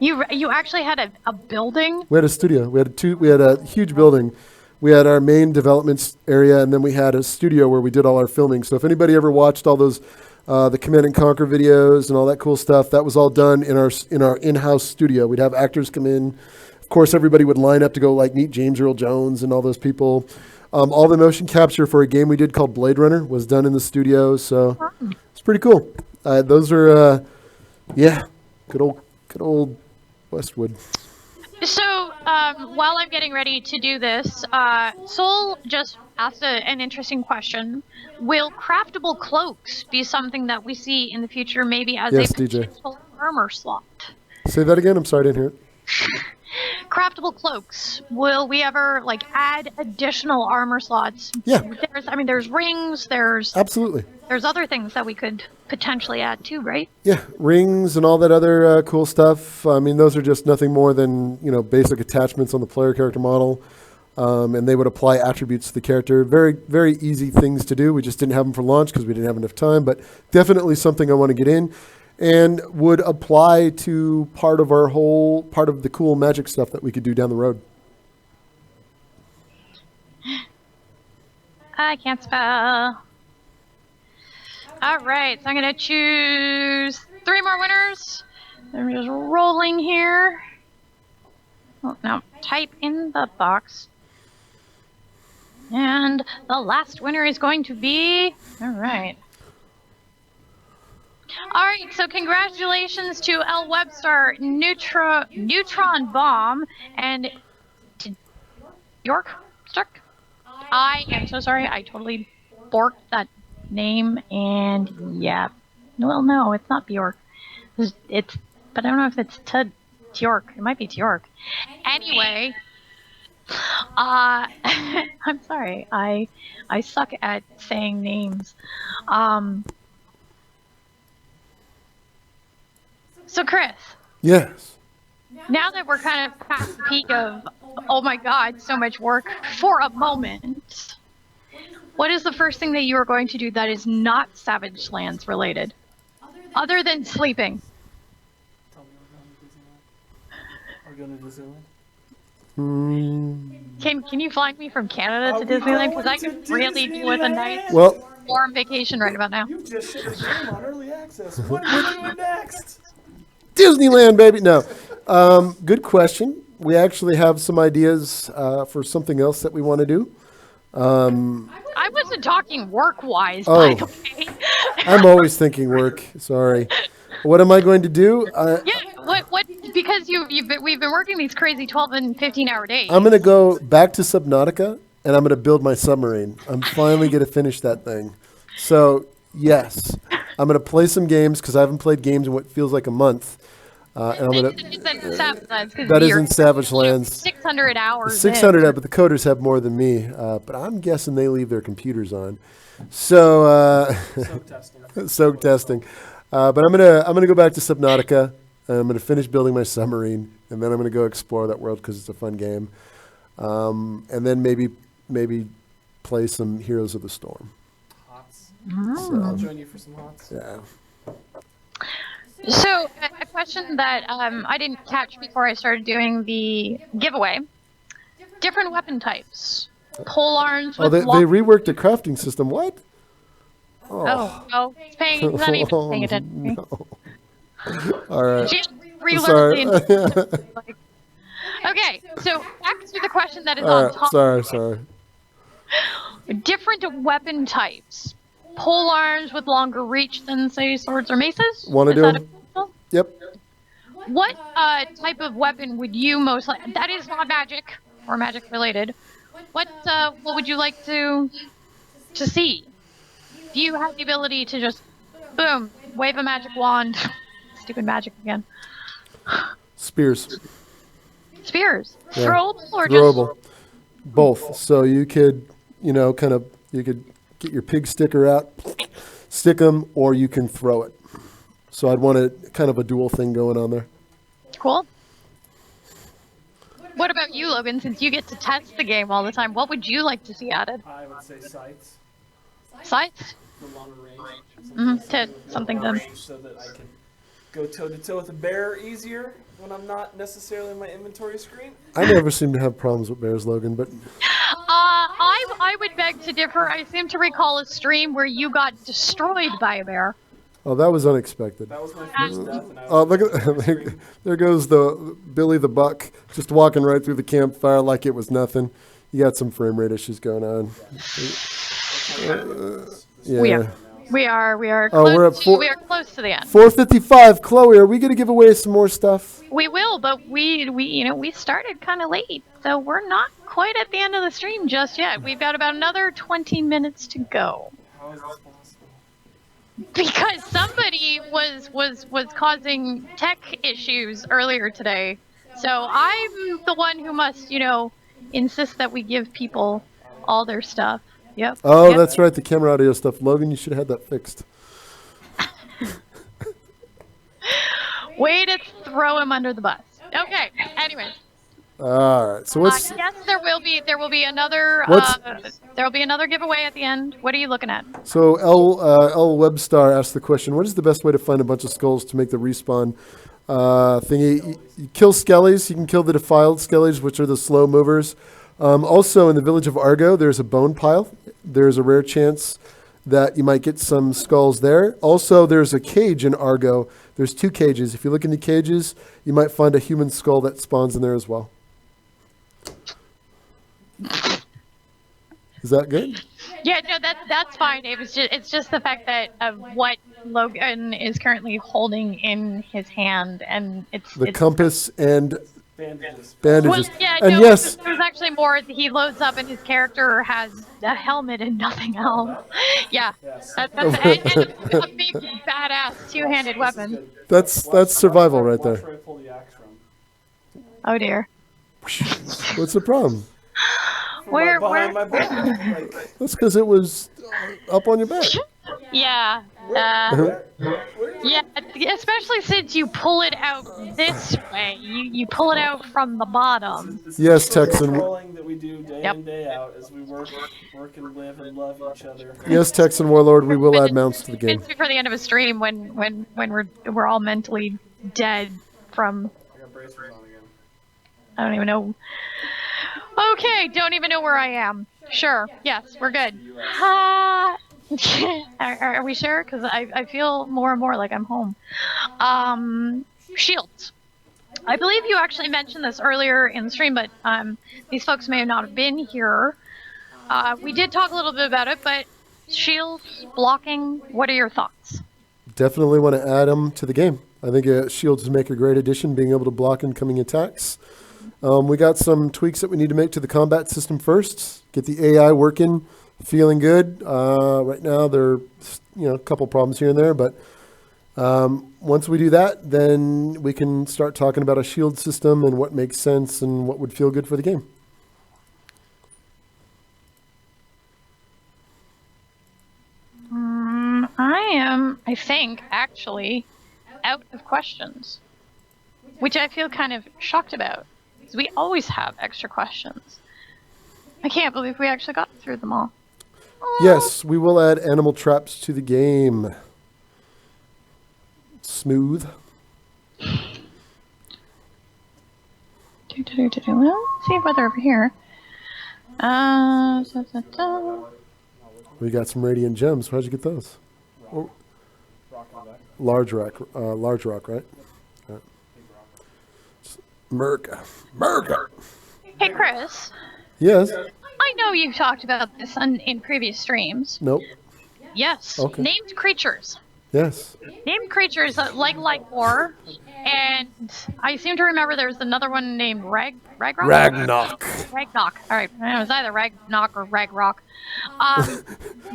You actually had a building? We had a studio. We had a huge building. We had our main development area, and then we had a studio where we did all our filming. So if anybody ever watched all those the Command and Conquer videos and all that cool stuff, that was all done in our in-house studio. We'd have actors come in. Of course, everybody would line up to go like meet James Earl Jones and all those people. All the motion capture for a game we did called Blade Runner was done in the studio, so it's pretty cool. Those are, good old Westwood. So, while I'm getting ready to do this, Soul just asked an interesting question. Will craftable cloaks be something that we see in the future, maybe as Yes, a DJ. potential armor slot? Say that again. I'm sorry, I didn't hear it. Craftable cloaks. Will we ever add additional armor slots? Yeah. There's rings. Absolutely. There's other things that we could potentially add too, right? Yeah, rings and all that other cool stuff. I mean, those are just nothing more than basic attachments on the player character model, and they would apply attributes to the character. Very, very easy things to do. We just didn't have them for launch because we didn't have enough time. But definitely something I want to get in, and would apply to part of the cool magic stuff that we could do down the road. I can't spell. All right, so I'm going to choose 3 more winners. I'm just rolling here. Oh, no, type in the box. And the last winner is going to be... All right. All right, so congratulations to L. Webster, Neutron Bomb, and York Stark. I am so sorry. I totally borked that name, and yeah. Well, no, it's not Bjork. But I don't know if it's Tjork. It might be Tjork. Anyway, I'm sorry. I suck at saying names. So Chris. Yes. Now that we're kind of past the peak of, oh my God, so much work for a moment, what is the first thing that you are going to do that is not Savage Lands related, other than sleeping? Tell me we're going to Disneyland. Can you fly me from Canada to Disneyland? Because I could really do with a nice warm vacation right about now. You just shipped a game on early access. What are we doing next? Disneyland, baby. No. Good question. We actually have some ideas for something else that we want to do. I wasn't talking work-wise, by the way. I'm always thinking work. Sorry. What am I going to do? What? Because we've been working these crazy 12 and 15-hour days. I'm going to go back to Subnautica, and I'm going to build my submarine. I'm finally going to finish that thing. So, yes, I'm going to play some games because I haven't played games in what feels like a month. And I'm gonna. That is in Savage Lands. 600 hours. 600, but the coders have more than me. But I'm guessing they leave their computers on. So soak testing. But I'm gonna go back to Subnautica. And I'm gonna finish building my submarine, and then I'm gonna go explore that world because it's a fun game. And then maybe play some Heroes of the Storm. Hots. So, I'll join you for some hots. Yeah. So, a question that I didn't catch before I started doing the giveaway. Different weapon types. Pole arms with they reworked the crafting system. What? Oh, he's not even paying attention. No. All right. She Sorry. Okay, so back to the question that is All on right. top. Sorry. Different weapon types. Pole arms with longer reach than, say, swords or maces? Want to do them? Yep. What type of weapon would you most like? That is not magic or magic related. What would you like to see? Do you have the ability to just, boom, wave a magic wand? Stupid magic again. Spears. Spears. Yeah. Throwable or Throwable. just? Both. So you could, you could get your pig sticker out, stick them, or you can throw it. So I'd want kind of a dual thing going on there. Cool. What about you, Logan? Since you get to test the game all the time, what would you like to see added? I would say sights. Sights? For longer range. Something longer to... range so that I can go toe-to-toe with a bear easier when I'm not necessarily in my inventory screen. I never seem to have problems with bears, Logan, but... I would beg to differ. I seem to recall a stream where you got destroyed by a bear. Oh, that was unexpected. That was my first death. And I Oh, was look at there goes the Billy the Buck, just walking right through the campfire like it was nothing. You got some frame rate issues going on. Yeah. We are Oh, close we're at to, we are close to the end. 4:55. Chloe, are we going to give away some more stuff? We will, but we started kind of late, so we're not quite at the end of the stream just yet. We've got about another 20 minutes to go. How is this possible? Because somebody was causing tech issues earlier today. So I'm the one who must, insist that we give people all their stuff. Yep. Oh, yep. that's right, the camera audio stuff. Logan, you should have had that fixed. Way to throw him under the bus. Okay. Anyways. All right. So what's Yes, there will be another giveaway at the end. What are you looking at? so L Webstar asked the question: what is the best way to find a bunch of skulls to make the respawn thingy? You kill skellies. You can kill the defiled skellies, which are the slow movers. Also, in the village of Argo, there's a bone pile. There's a rare chance that you might get some skulls there. Also, there's a cage in Argo. There's 2 cages. If you look in the cages, you might find a human skull that spawns in there as well. Is that good? Yeah, no, that's fine. It's just the fact that of what Logan is currently holding in his hand, and it's Compass and Bandages. bandages. Well, yeah, And no, yes, there's actually more. He loads up, and his character has a helmet and nothing else. Yeah, Yes. that's and a big badass 2-handed weapon. that's survival right Watch there. where I pull the axe from. Oh dear. What's the problem? Where? Behind my back. Like, That's because it was up on your back. Yeah. Yeah, especially since you pull it out this way. You pull it out from the bottom. this Yes, is the Texan. trolling that we do day Yep. in, day out as we work and live and love each other. Yes, Texan Warlord, we will add mounts to the game. It's before the end of a stream when we're all mentally dead from I got bracers on again. I don't even know. Okay, don't even know where I am. Sure. Yes, we're good. Are we sure? Because I feel more and more like I'm home. Shields. I believe you actually mentioned this earlier in the stream, but these folks may not have been here. We did talk a little bit about it, but shields, blocking, what are your thoughts? Definitely want to add them to the game. I think shields make a great addition, being able to block incoming attacks. We got some tweaks that we need to make to the combat system first. Get the AI working, feeling good. Right now, there are a couple problems here and there, but once we do that, then we can start talking about a shield system and what makes sense and what would feel good for the game. I think, actually out of questions, which I feel kind of shocked about. Because we always have extra questions. I can't believe we actually got through them all. Yes, we will add animal traps to the game. Smooth. Well, see whether over here. We got some radiant gems. How'd you get those? Oh, Rock on the back. large rock, right? Yeah. Merca. Hey, Chris. Yes. I know you've talked about this in previous streams. Nope. Yes. Okay. Named creatures. Yes. Named creatures like Or, and I seem to remember there was another one named Ragnarok. Ragnarok. All right, it was either Ragnarok or Ragrok.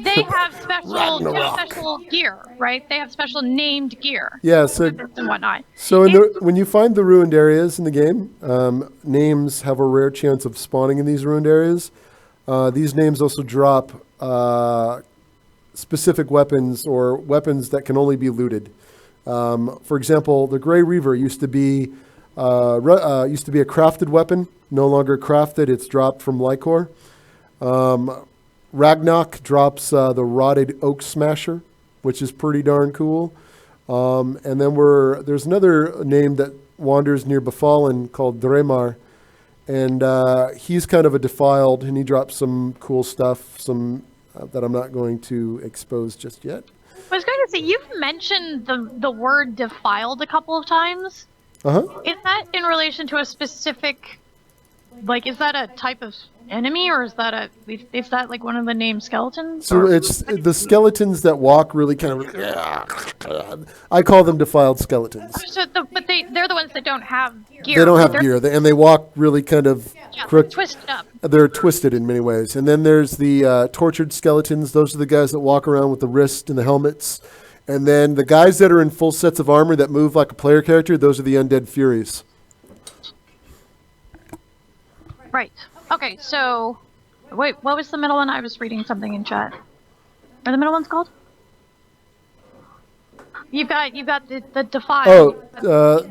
They have special gear, right? They have special named gear. Yeah. So And whatnot. when you find the ruined areas in the game, names have a rare chance of spawning in these ruined areas. These names also drop specific weapons or weapons that can only be looted. For example, the Grey Reaver used to be a crafted weapon. No longer crafted; it's dropped from Lycor. Ragnarok drops the Rotted Oak Smasher, which is pretty darn cool. And then there's another name that wanders near Befallen called Dremar, and he's kind of a defiled, and he drops some cool stuff, some that I'm not going to expose just yet. I was going to say, you've mentioned the word defiled a couple of times. Uh-huh. Is that in relation to a specific like, is that a type of enemy, or is that like one of the named skeletons? So or- it's the skeletons that walk really kind of. I call them defiled skeletons. But they're the ones that don't have gear. They don't have They're- gear, and they walk really kind of Yeah, crooked. twisted up. They're twisted in many ways. And then there's the tortured skeletons. Those are the guys that walk around with the wrist and the helmets. And then the guys that are in full sets of armor that move like a player character, those are the undead furies. Right. Okay, so wait, what was the middle one? I was reading something in chat. Are the middle ones called? You've got the defiled.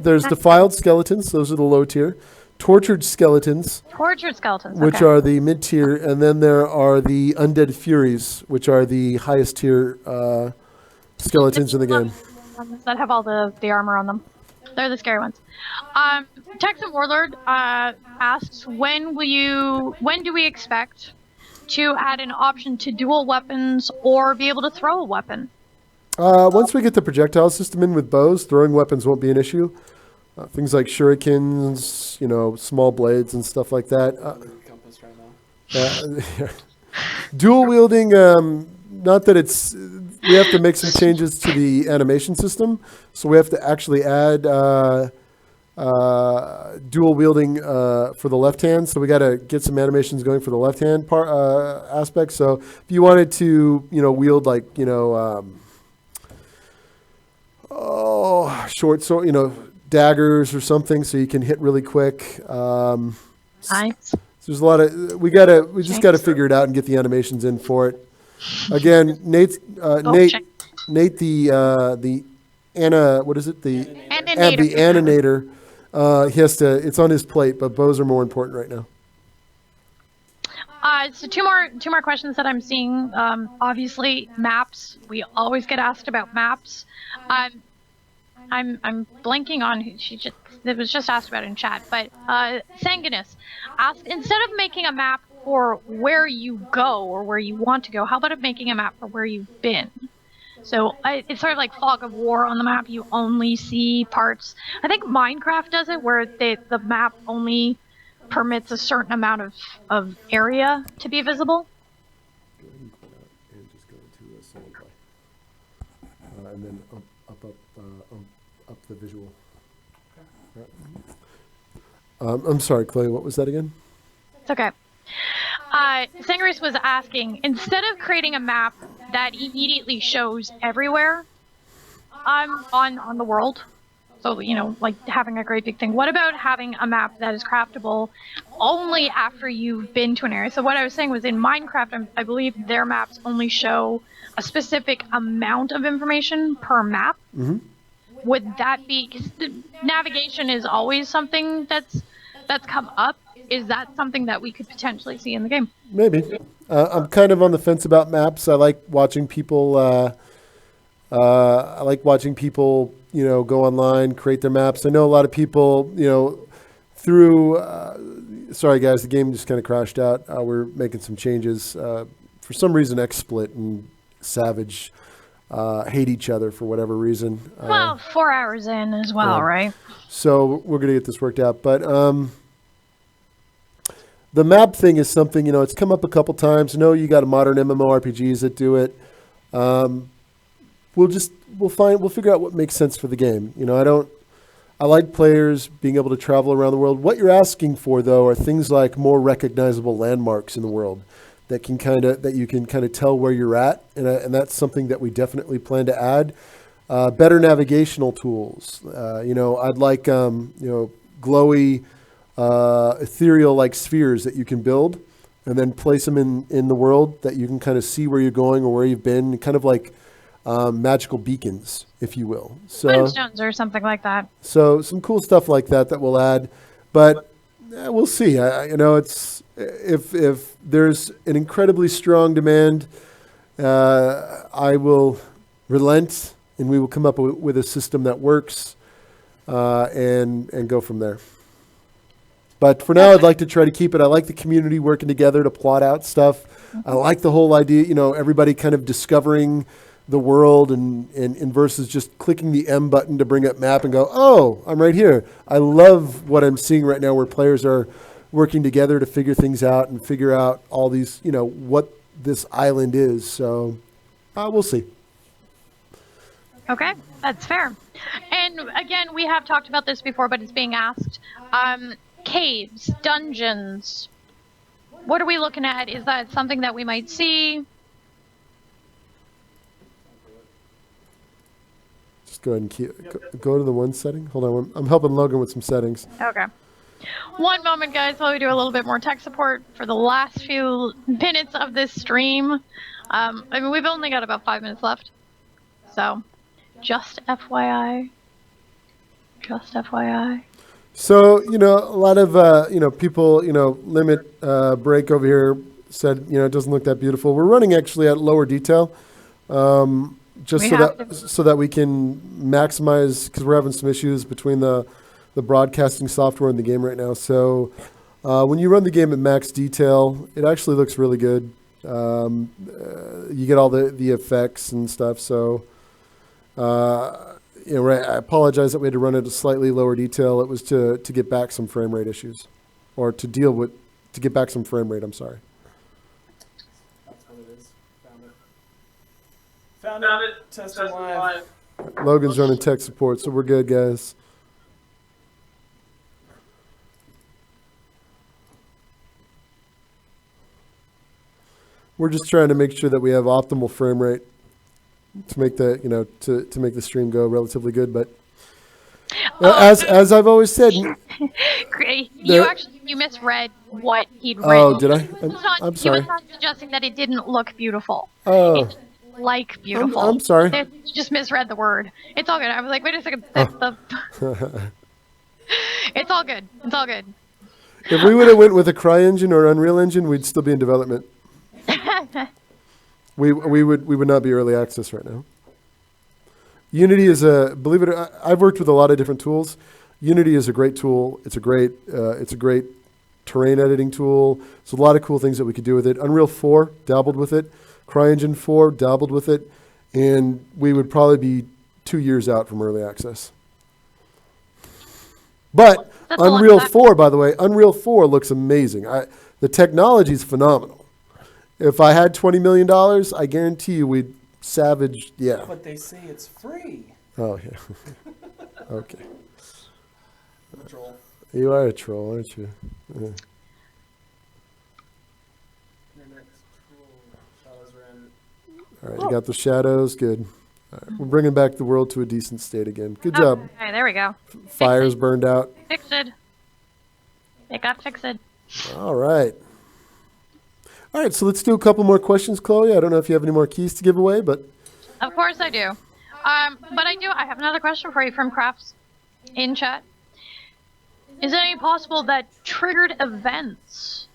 There's defiled skeletons. Those are the low tier. Tortured skeletons, Tortured skeletons. which okay. are the mid tier. And then there are the undead furies, which are the highest tier skeletons in the game. Ones that have all the armor on them. They're the scary ones. Texan Warlord asks, when do we expect to add an option to dual weapons or be able to throw a weapon? Once we get the projectile system in with bows, throwing weapons won't be an issue. Things like shurikens, small blades and stuff like that. Compass right now. Dual wielding, not that it's. We have to make some changes to the animation system, so we have to actually add dual wielding for the left hand. So we got to get some animations going for the left hand part aspect. So if you wanted to, wield like short sword, daggers or something, so you can hit really quick. Nice. There's a lot of we just gotta figure it out and get the animations in for it. Again, Nate, the Anna, what is it? The animator. He has to. It's on his plate, but bows are more important right now. So two more questions that I'm seeing. Obviously, maps. We always get asked about maps. I'm blanking on who it was just asked about in chat, but Sanguinus asked, instead of making a map for where you go or where you want to go, how about making a map for where you've been? So it's sort of like Fog of War on the map. You only see parts. I think Minecraft does it, where the map only permits a certain amount of area to be visible. And just go into solid play, and then up the visual. I'm sorry, Clay. What was that again? It's okay. Sanguinus was asking, instead of creating a map that immediately shows everywhere on the world, so like having a great big thing, what about having a map that is craftable only after you've been to an area? So what I was saying was, in Minecraft, I believe their maps only show a specific amount of information per map. Mm-hmm. Would that be, because the navigation is always something that's come up? Is that something that we could potentially see in the game? Maybe. I'm kind of on the fence about maps. I like watching people. Go online, create their maps. I know a lot of people, through. Sorry, guys, the game just kind of crashed out. We're making some changes. For some reason, XSplit and Savage hate each other for whatever reason. Well, 4 hours in as well, right? So we're gonna get this worked out, but. The map thing is something, it's come up a couple times. I know you got a modern MMORPGs that do it. We'll figure out what makes sense for the game. I like players being able to travel around the world. What you're asking for, though, are things like more recognizable landmarks in the world that you can kind of tell where you're at, and that's something that we definitely plan to add. Better navigational tools. I'd like glowy. Ethereal like spheres that you can build and then place them in the world that you can kind of see where you're going or where you've been, kind of like magical beacons, if you will. So stones or something like that. So some cool stuff like that we'll add, but we'll see. It's if there's an incredibly strong demand, I will relent and we will come up with a system that works and go from there. But for now, I'd like to try to keep it. I like the community working together to plot out stuff. I like the whole idea, everybody kind of discovering the world and versus just clicking the M button to bring up map and go, oh, I'm right here. I love what I'm seeing right now where players are working together to figure things out and figure out all these, what this island is. So we'll see. Okay, that's fair. And again, we have talked about this before, but it's being asked. Caves, dungeons. What are we looking at? Is that something that we might see? Just go ahead and go to the one setting. Hold on, I'm helping Logan with some settings. Okay. One moment, guys, while we do a little bit more tech support for the last few minutes of this stream. We've only got about 5 minutes left. So, just FYI. Just FYI. So, a lot of, people, limit break over here said, it doesn't look that beautiful. We're running actually at lower detail, just so that we can maximize, because we're having some issues between the broadcasting software and the game right now. So when you run the game at max detail, it actually looks really good. You get all the effects and stuff. So, right, I apologize that we had to run it at a slightly lower detail. It was to get back some frame rate issues, or to get back some frame rate. I'm sorry. That's what it is. Found it. Testing live. Logan's running tech support, so we're good, guys. We're just trying to make sure that we have optimal frame rate to make the to make the stream go relatively good. But as I've always said, Great. You misread what he'd written. Oh, did I? I'm He sorry. was not suggesting that it didn't look beautiful. Oh, It like beautiful. I'm sorry. You just misread the word. It's all good. I was like, wait a second. That's It's all good. It's all good. If we would have went with a CryEngine or Unreal Engine, we'd still be in development. We would not be early access right now. Unity is believe it or not, I've worked with a lot of different tools. Unity is a great tool. It's a great terrain editing tool. There's a lot of cool things that we could do with it. Unreal 4 dabbled with it. CryEngine 4 dabbled with it, and we would probably be 2 years out from early access. But That's a lot Unreal of time. 4, by the way, Unreal 4 looks amazing. The technology is phenomenal. If I had $20 million, I guarantee you we'd savage, yeah. But they say it's free. Oh, yeah. Okay. Troll. You are a troll, aren't you? Yeah. Your next troll. Shadows are in. All right, you got the shadows. Good. All right, we're bringing back the world to a decent state again. Good job. Okay, there we go. Fire's burned out. Fixed. It got fixed. All right. All right, so let's do a couple more questions, Chloe. I don't know if you have any more keys to give away, but Of course I do. But I have another question for you from Crafts in chat. Is it any possible that triggered events,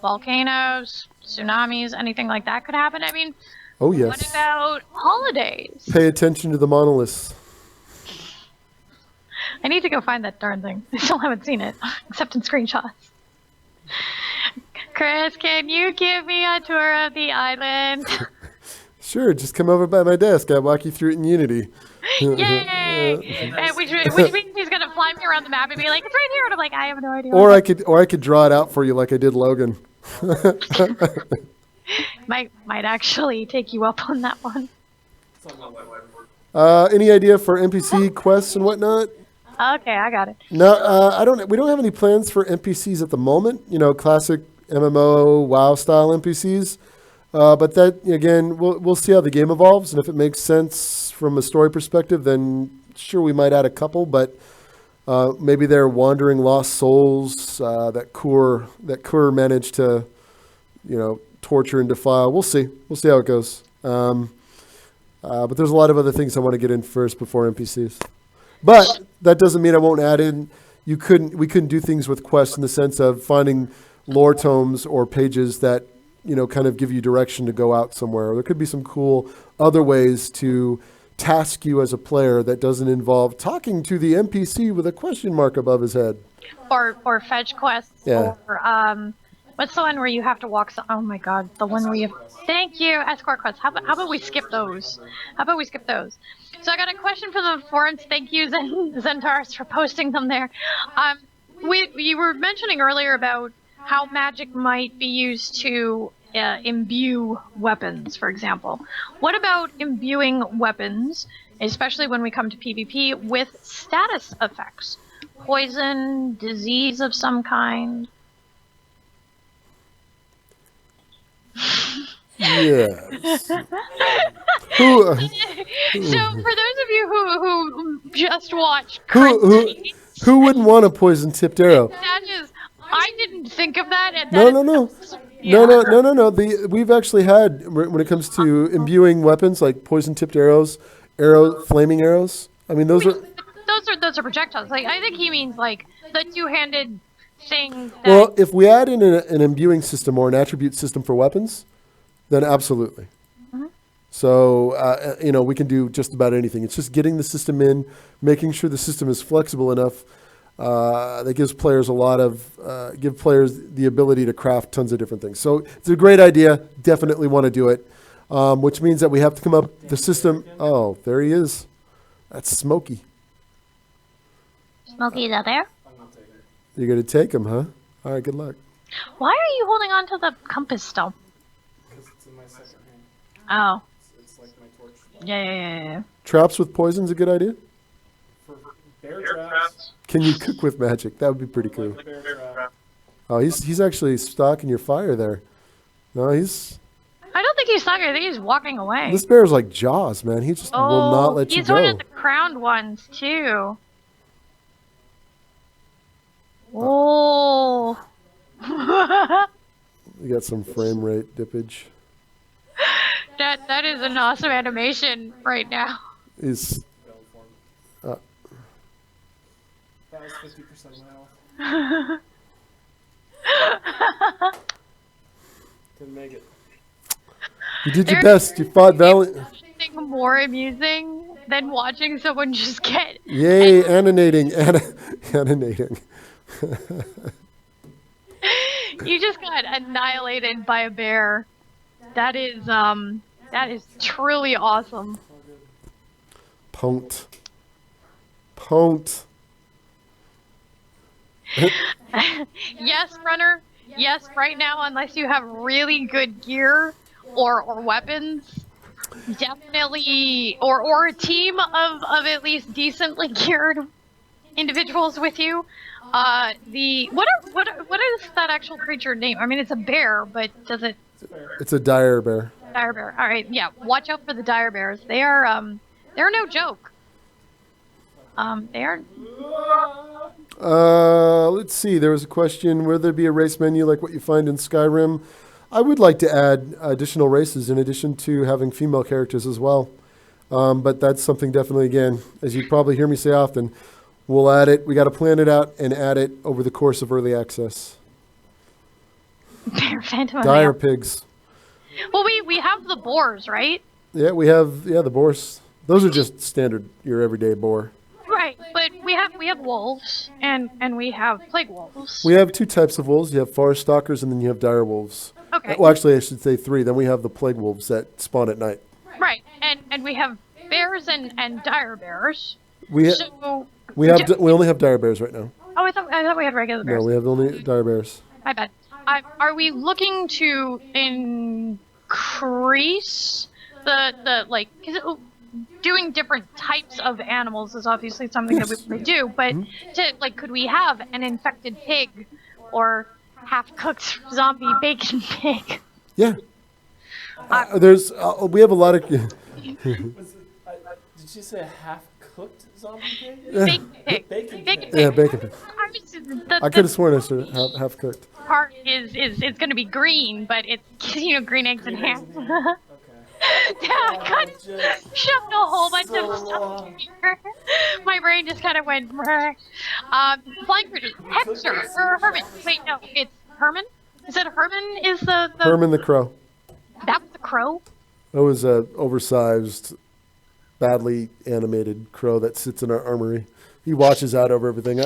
volcanoes, tsunamis, anything like that could happen? I mean, oh what yes. about holidays? Pay attention to the monoliths. I need to go find that darn thing. I still haven't seen it, except in screenshots. Chris, can you give me a tour of the island? Sure, just come over by my desk. I'll walk you through it in Unity. Yay! Which means he's gonna fly me around the map and be like, "It's right here," and I'm like, "I have no idea." Or I could draw it out for you like I did Logan. might actually take you up on that one. Any idea for NPC quests and whatnot? Okay, I got it. No, I don't. We don't have any plans for NPCs at the moment. Classic MMO WoW style NPCs. But that again, we'll see how the game evolves, and if it makes sense from a story perspective, then sure we might add a couple. But maybe they're wandering lost souls that Kur managed to, torture and defile. We'll see. We'll see how it goes. But there's a lot of other things I want to get in first before NPCs. But that doesn't mean I won't add in. We couldn't do things with quests in the sense of finding lore tomes or pages that kind of give you direction to go out somewhere. There could be some cool other ways to task you as a player that doesn't involve talking to the NPC with a question mark above his head. Or fetch quests. Yeah. Or what's the one where you have to walk? Oh my God, the one where you. Thank you, escort quests. How about we skip those? So I got a question for the forums. Thank you, Zentaris, for posting them there. you were mentioning earlier about how magic might be used to imbue weapons, for example. What about imbuing weapons, especially when we come to PvP, with status effects? Poison, disease of some kind? Yes. Who, So, for those of you who just watched who, Cringe, who wouldn't want a poison-tipped arrow? that is, I didn't think of that. And No, that no, is no. yeah. No. We've actually had, when it comes to imbuing weapons like poison-tipped arrows, flaming arrows. I mean, those are. Those are projectiles. Like I think he means like the two-handed thing. That, Well, if we add in an imbuing system or an attribute system for weapons, then absolutely. So, we can do just about anything. It's just getting the system in, making sure the system is flexible enough that gives players the ability to craft tons of different things. So it's a great idea. Definitely want to do it, which means that we have to come up the system. Oh, there he is. That's Smokey. Smokey's out there. You're going to take him, huh? All right, good luck. Why are you holding on to the compass still? Because it's in my second hand. Oh, It's like my torch. yeah. Traps with poison's a good idea. For bear traps. Can you cook with magic? That would be pretty cool. Like bear trap. Oh, he's actually stalking your fire there. No, I don't think he's stuck. I think he's walking away. this bear's like Jaws, man. He just will not let you he's one go. of the crowned ones too. Oh. You got some frame rate dippage. That is an awesome animation right now. He's That was 50% of my health. Didn't make it. you did your There's best. You fought valiant. nothing more amusing than watching someone just get. Yay, animating. Animating. You just got annihilated by a bear. That is truly awesome. Punt. Yes, runner. Yes, right now, unless you have really good gear or weapons, definitely, or a team of at least decently geared individuals with you. What is that actual creature name? I mean, it's a bear, but does it? It's a dire bear. Dire bear. All right, yeah. Watch out for the dire bears. They're no joke. They are. Let's see. There was a question: will there be a race menu like what you find in Skyrim? I would like to add additional races in addition to having female characters as well. But that's something definitely, again, as you probably hear me say often, we'll add it. We got to plan it out and add it over the course of early access. Bear Phantom. Dire pigs. Well, we have the boars, right? Yeah, we have the boars. Those are just standard, your everyday boar. Right, but we have wolves and we have plague wolves. We have two types of wolves. You have forest stalkers and then you have dire wolves. Okay. Well, actually, I should say three. Then we have the plague wolves that spawn at night. Right, and we have bears and dire bears. We only have dire bears right now. Oh, I thought we had regular bears. No, we have only dire bears. My bad. Are we looking to increase the like? Because doing different types of animals is obviously something that we do, but could we have an infected pig or half-cooked zombie bacon pig? Yeah. We have a lot of. Did you say half-cooked zombie pig? Bacon pig. Bacon Bacon pig. Yeah, bacon pig. I could have The sworn I said half cooked. part is it's going to be green, but it's green eggs and ham. Okay. I shoved a whole bunch of stuff in here. My brain just kind of went. Flying creatures. Hector or Herman. Wait, no, it's Herman. Is it Herman? Is the Herman the crow. That was the crow. That was a oversized, badly animated crow that sits in our armory. He watches out over everything.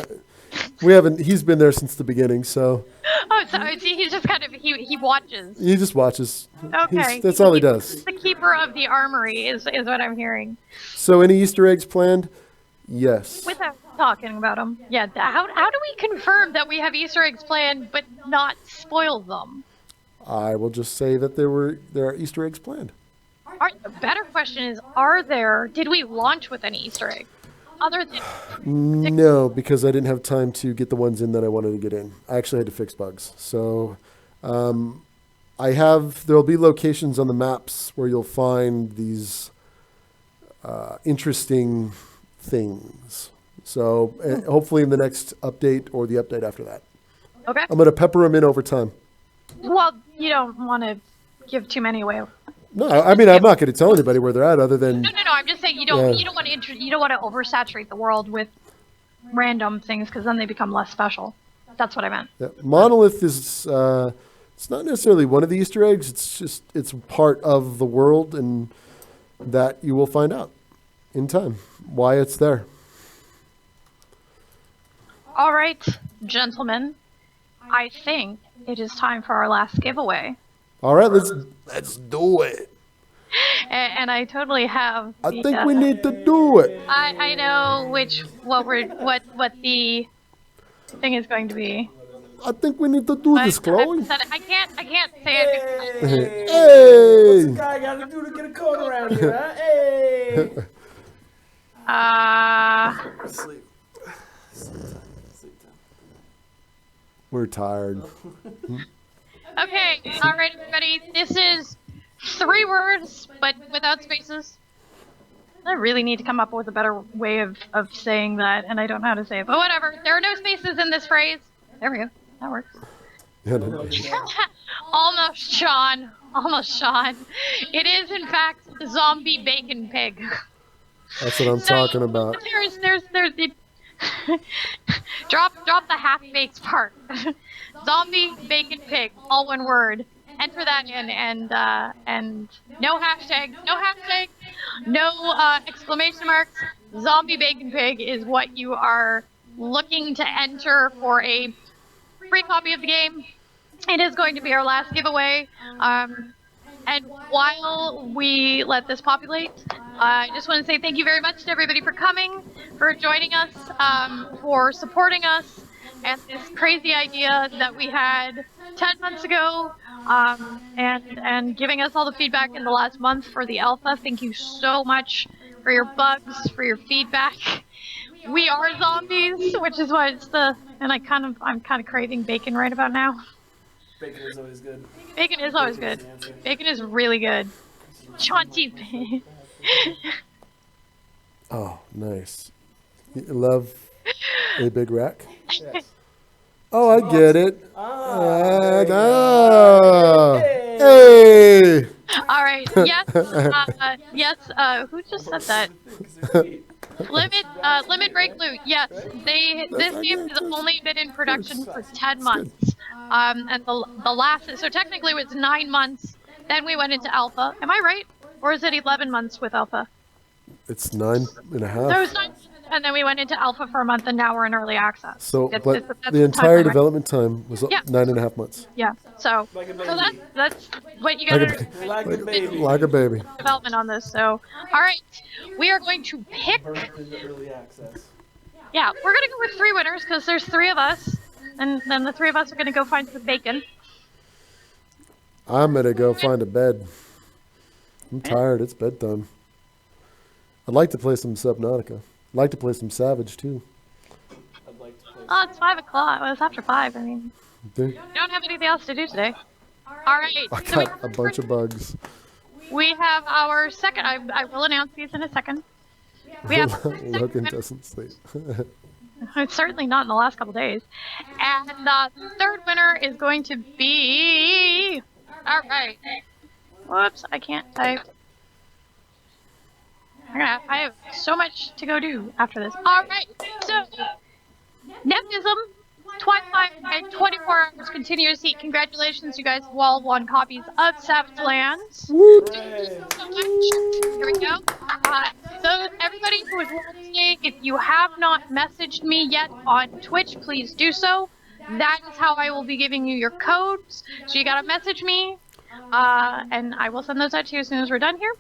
He's been there since the beginning, so. Oh, so he's just kind of he watches. He just watches. Okay. That's all he does. The keeper of the armory is what I'm hearing. So any Easter eggs planned? Yes. With a talking about them. Yeah, how do we confirm that we have Easter eggs planned but not spoil them? I will just say that there are Easter eggs planned. The better question is, did we launch with any Easter eggs? Other than, No, because I didn't have time to get the ones in that I wanted to get in. I actually had to fix bugs. So there'll be locations on the maps where you'll find these interesting things. So hopefully in the next update or the update after that. okay. I'm going to pepper them in over time. Well, you don't want to give too many away. No, I mean, I'm not going to tell anybody where they're at other than... No. I'm just saying you don't want to oversaturate the world with random things because then they become less special. That's what I meant. Yeah. Monolith is it's not necessarily one of the Easter eggs. It's part of the world, and that you will find out in time why it's there. All right, gentlemen. I think it is time for our last giveaway. All right, let's do it. And I totally have. I think we need to do it. I know what the thing is going to be. I think we need to do this, Chloe. I can't say it. Hey! What's a guy got to do to get a coat around here, huh? Hey! Sleep. We're tired. Okay, all right, everybody. This is 3 words, but without spaces. I really need to come up with a better way of saying that, and I don't know how to say it. But whatever. There are no spaces in this phrase. There we go. That works. Yeah, no. Almost Sean. It is, in fact, zombie bacon pig. That's what I'm talking about. There's the drop the half-baked part. Zombie bacon pig, all one word. Enter that in, and no hashtag, no exclamation marks. Zombie bacon pig is what you are looking to enter for a free copy of the game. It is going to be our last giveaway. And while we let this populate, I just want to say thank you very much to everybody for coming, for joining us, for supporting us, and this crazy idea that we had 10 months ago, and giving us all the feedback in the last month for the alpha. Thank you so much for your bugs, for your feedback. We are zombies, which is why and I'm kind of craving bacon right about now. Bacon is always good. Bacon is always good. Bacon is really good. Chauncey. Oh, nice. You love a big rack? Yes. Oh, I get it. Hey! Hey! All right. Yes. Who just said that? Limit break loot. Yes. This game has only been in production for 10 months. And the last. So technically, it was 9 months. Then we went into alpha. Am I right? Or is it 11 months with alpha? It's 9.5. So it was 9, and then we went into alpha for a month, and now we're in early access. So, That's the entire timeline, right? development time was Yeah. 9.5 months. Yeah. So that's what you gotta Like a baby. Like a baby. development on this. So, all right, we are going to pick. Birth into early access. Yeah, we're gonna go with 3 winners because there's 3 of us, and then the 3 of us are gonna go find some bacon. I'm gonna go find a bed. I'm tired. It's bedtime. I'd like to play some Subnautica. I'd like to play some Savage too. I'd like to play. Oh, it's 5 o'clock. Well, it's after 5. I mean, Okay. we don't have anything else to do today. All right. I so got a bunch of bugs. We have our second. I will announce these in a second. We have our second Logan winner. doesn't sleep. It's certainly not in the last couple days. And the third winner is going to be. All right. Whoops, I can't type. I have so much to go do after this. All right. So, Nepotism, Twilight, and 24 Hours Continuous Heat. Congratulations, you guys have all won copies of Savage Lands. Thank you so much. Here we go. So, everybody who is watching, if you have not messaged me yet on Twitch, please do so. That is how I will be giving you your codes. So, you gotta message me, and I will send those out to you as soon as we're done here.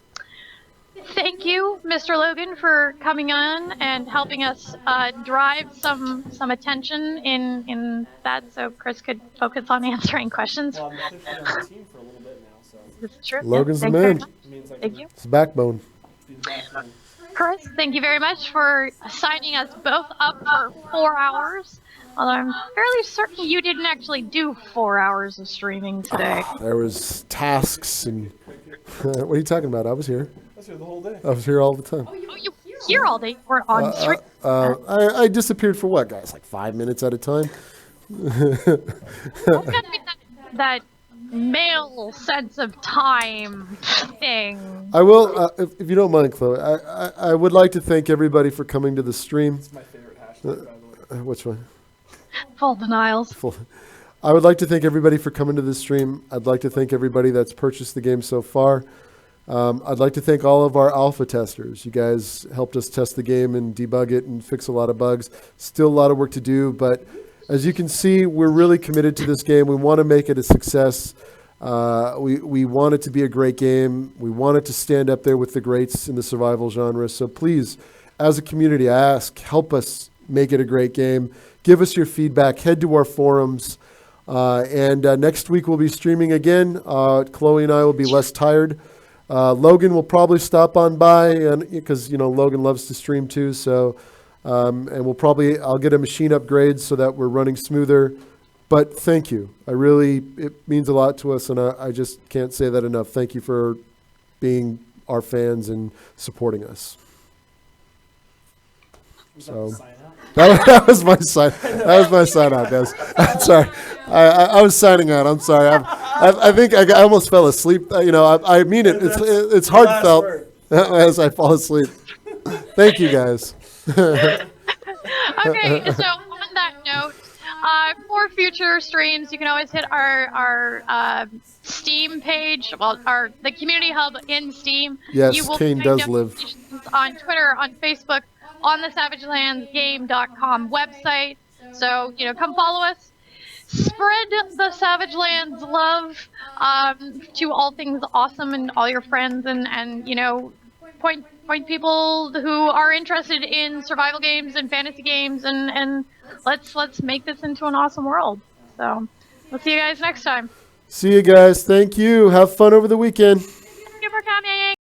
Thank you, Mr. Logan, for coming on and helping us drive some attention in that, so Chris could focus on answering questions. Well, I'm officially on the team for a little bit now, so This is true. Logan's the Thank you very man. much. it means I Thank can you. It's the backbone. be the backbone. Chris, thank you very much for signing us both up for 4 hours. Although I'm fairly certain you didn't actually do 4 hours of streaming today. There was tasks and what are you talking about? I was here. That's here the whole day. I was here all the time. Oh, you here all day? We're on stream. I disappeared for what, guys? Like 5 minutes at a time. That's gotta be that male sense of time thing. I will, if you don't mind, Chloe. I would like to thank everybody for coming to the stream. It's my favorite hashtag, by the way. Which one? Full denials. I would like to thank everybody for coming to the stream. I'd like to thank everybody that's purchased the game so far. I'd like to thank all of our alpha testers. You guys helped us test the game and debug it and fix a lot of bugs. Still a lot of work to do, but as you can see, we're really committed to this game. We want to make it a success. We want it to be a great game. We want it to stand up there with the greats in the survival genre. So please, as a community, I ask, help us make it a great game. Give us your feedback. Head to our forums. And next week we'll be streaming again. Chloe and I will be less tired. Logan will probably stop on by because Logan loves to stream too. So and I'll get a machine upgrade so that we're running smoother. But thank you. It means a lot to us, and I just can't say that enough. Thank you for being our fans and supporting us. So that was my sign. That was my sign out, guys. I'm sorry. I was signing out. I'm sorry. I think I almost fell asleep. I mean it. It's heartfelt as I fall asleep. Thank you, guys. Okay, so on that note, for future streams, you can always hit our Steam page, the community hub in Steam. Yes, you will Kane find does live. notifications on Twitter, on Facebook, on the SavageLandsGame.com website. So, come follow us. Spread the Savage Lands love to all things awesome and all your friends, and point people who are interested in survival games and fantasy games, and let's make this into an awesome world. So we'll see you guys next time. See you guys. Thank you. Have fun over the weekend. Thank you for coming.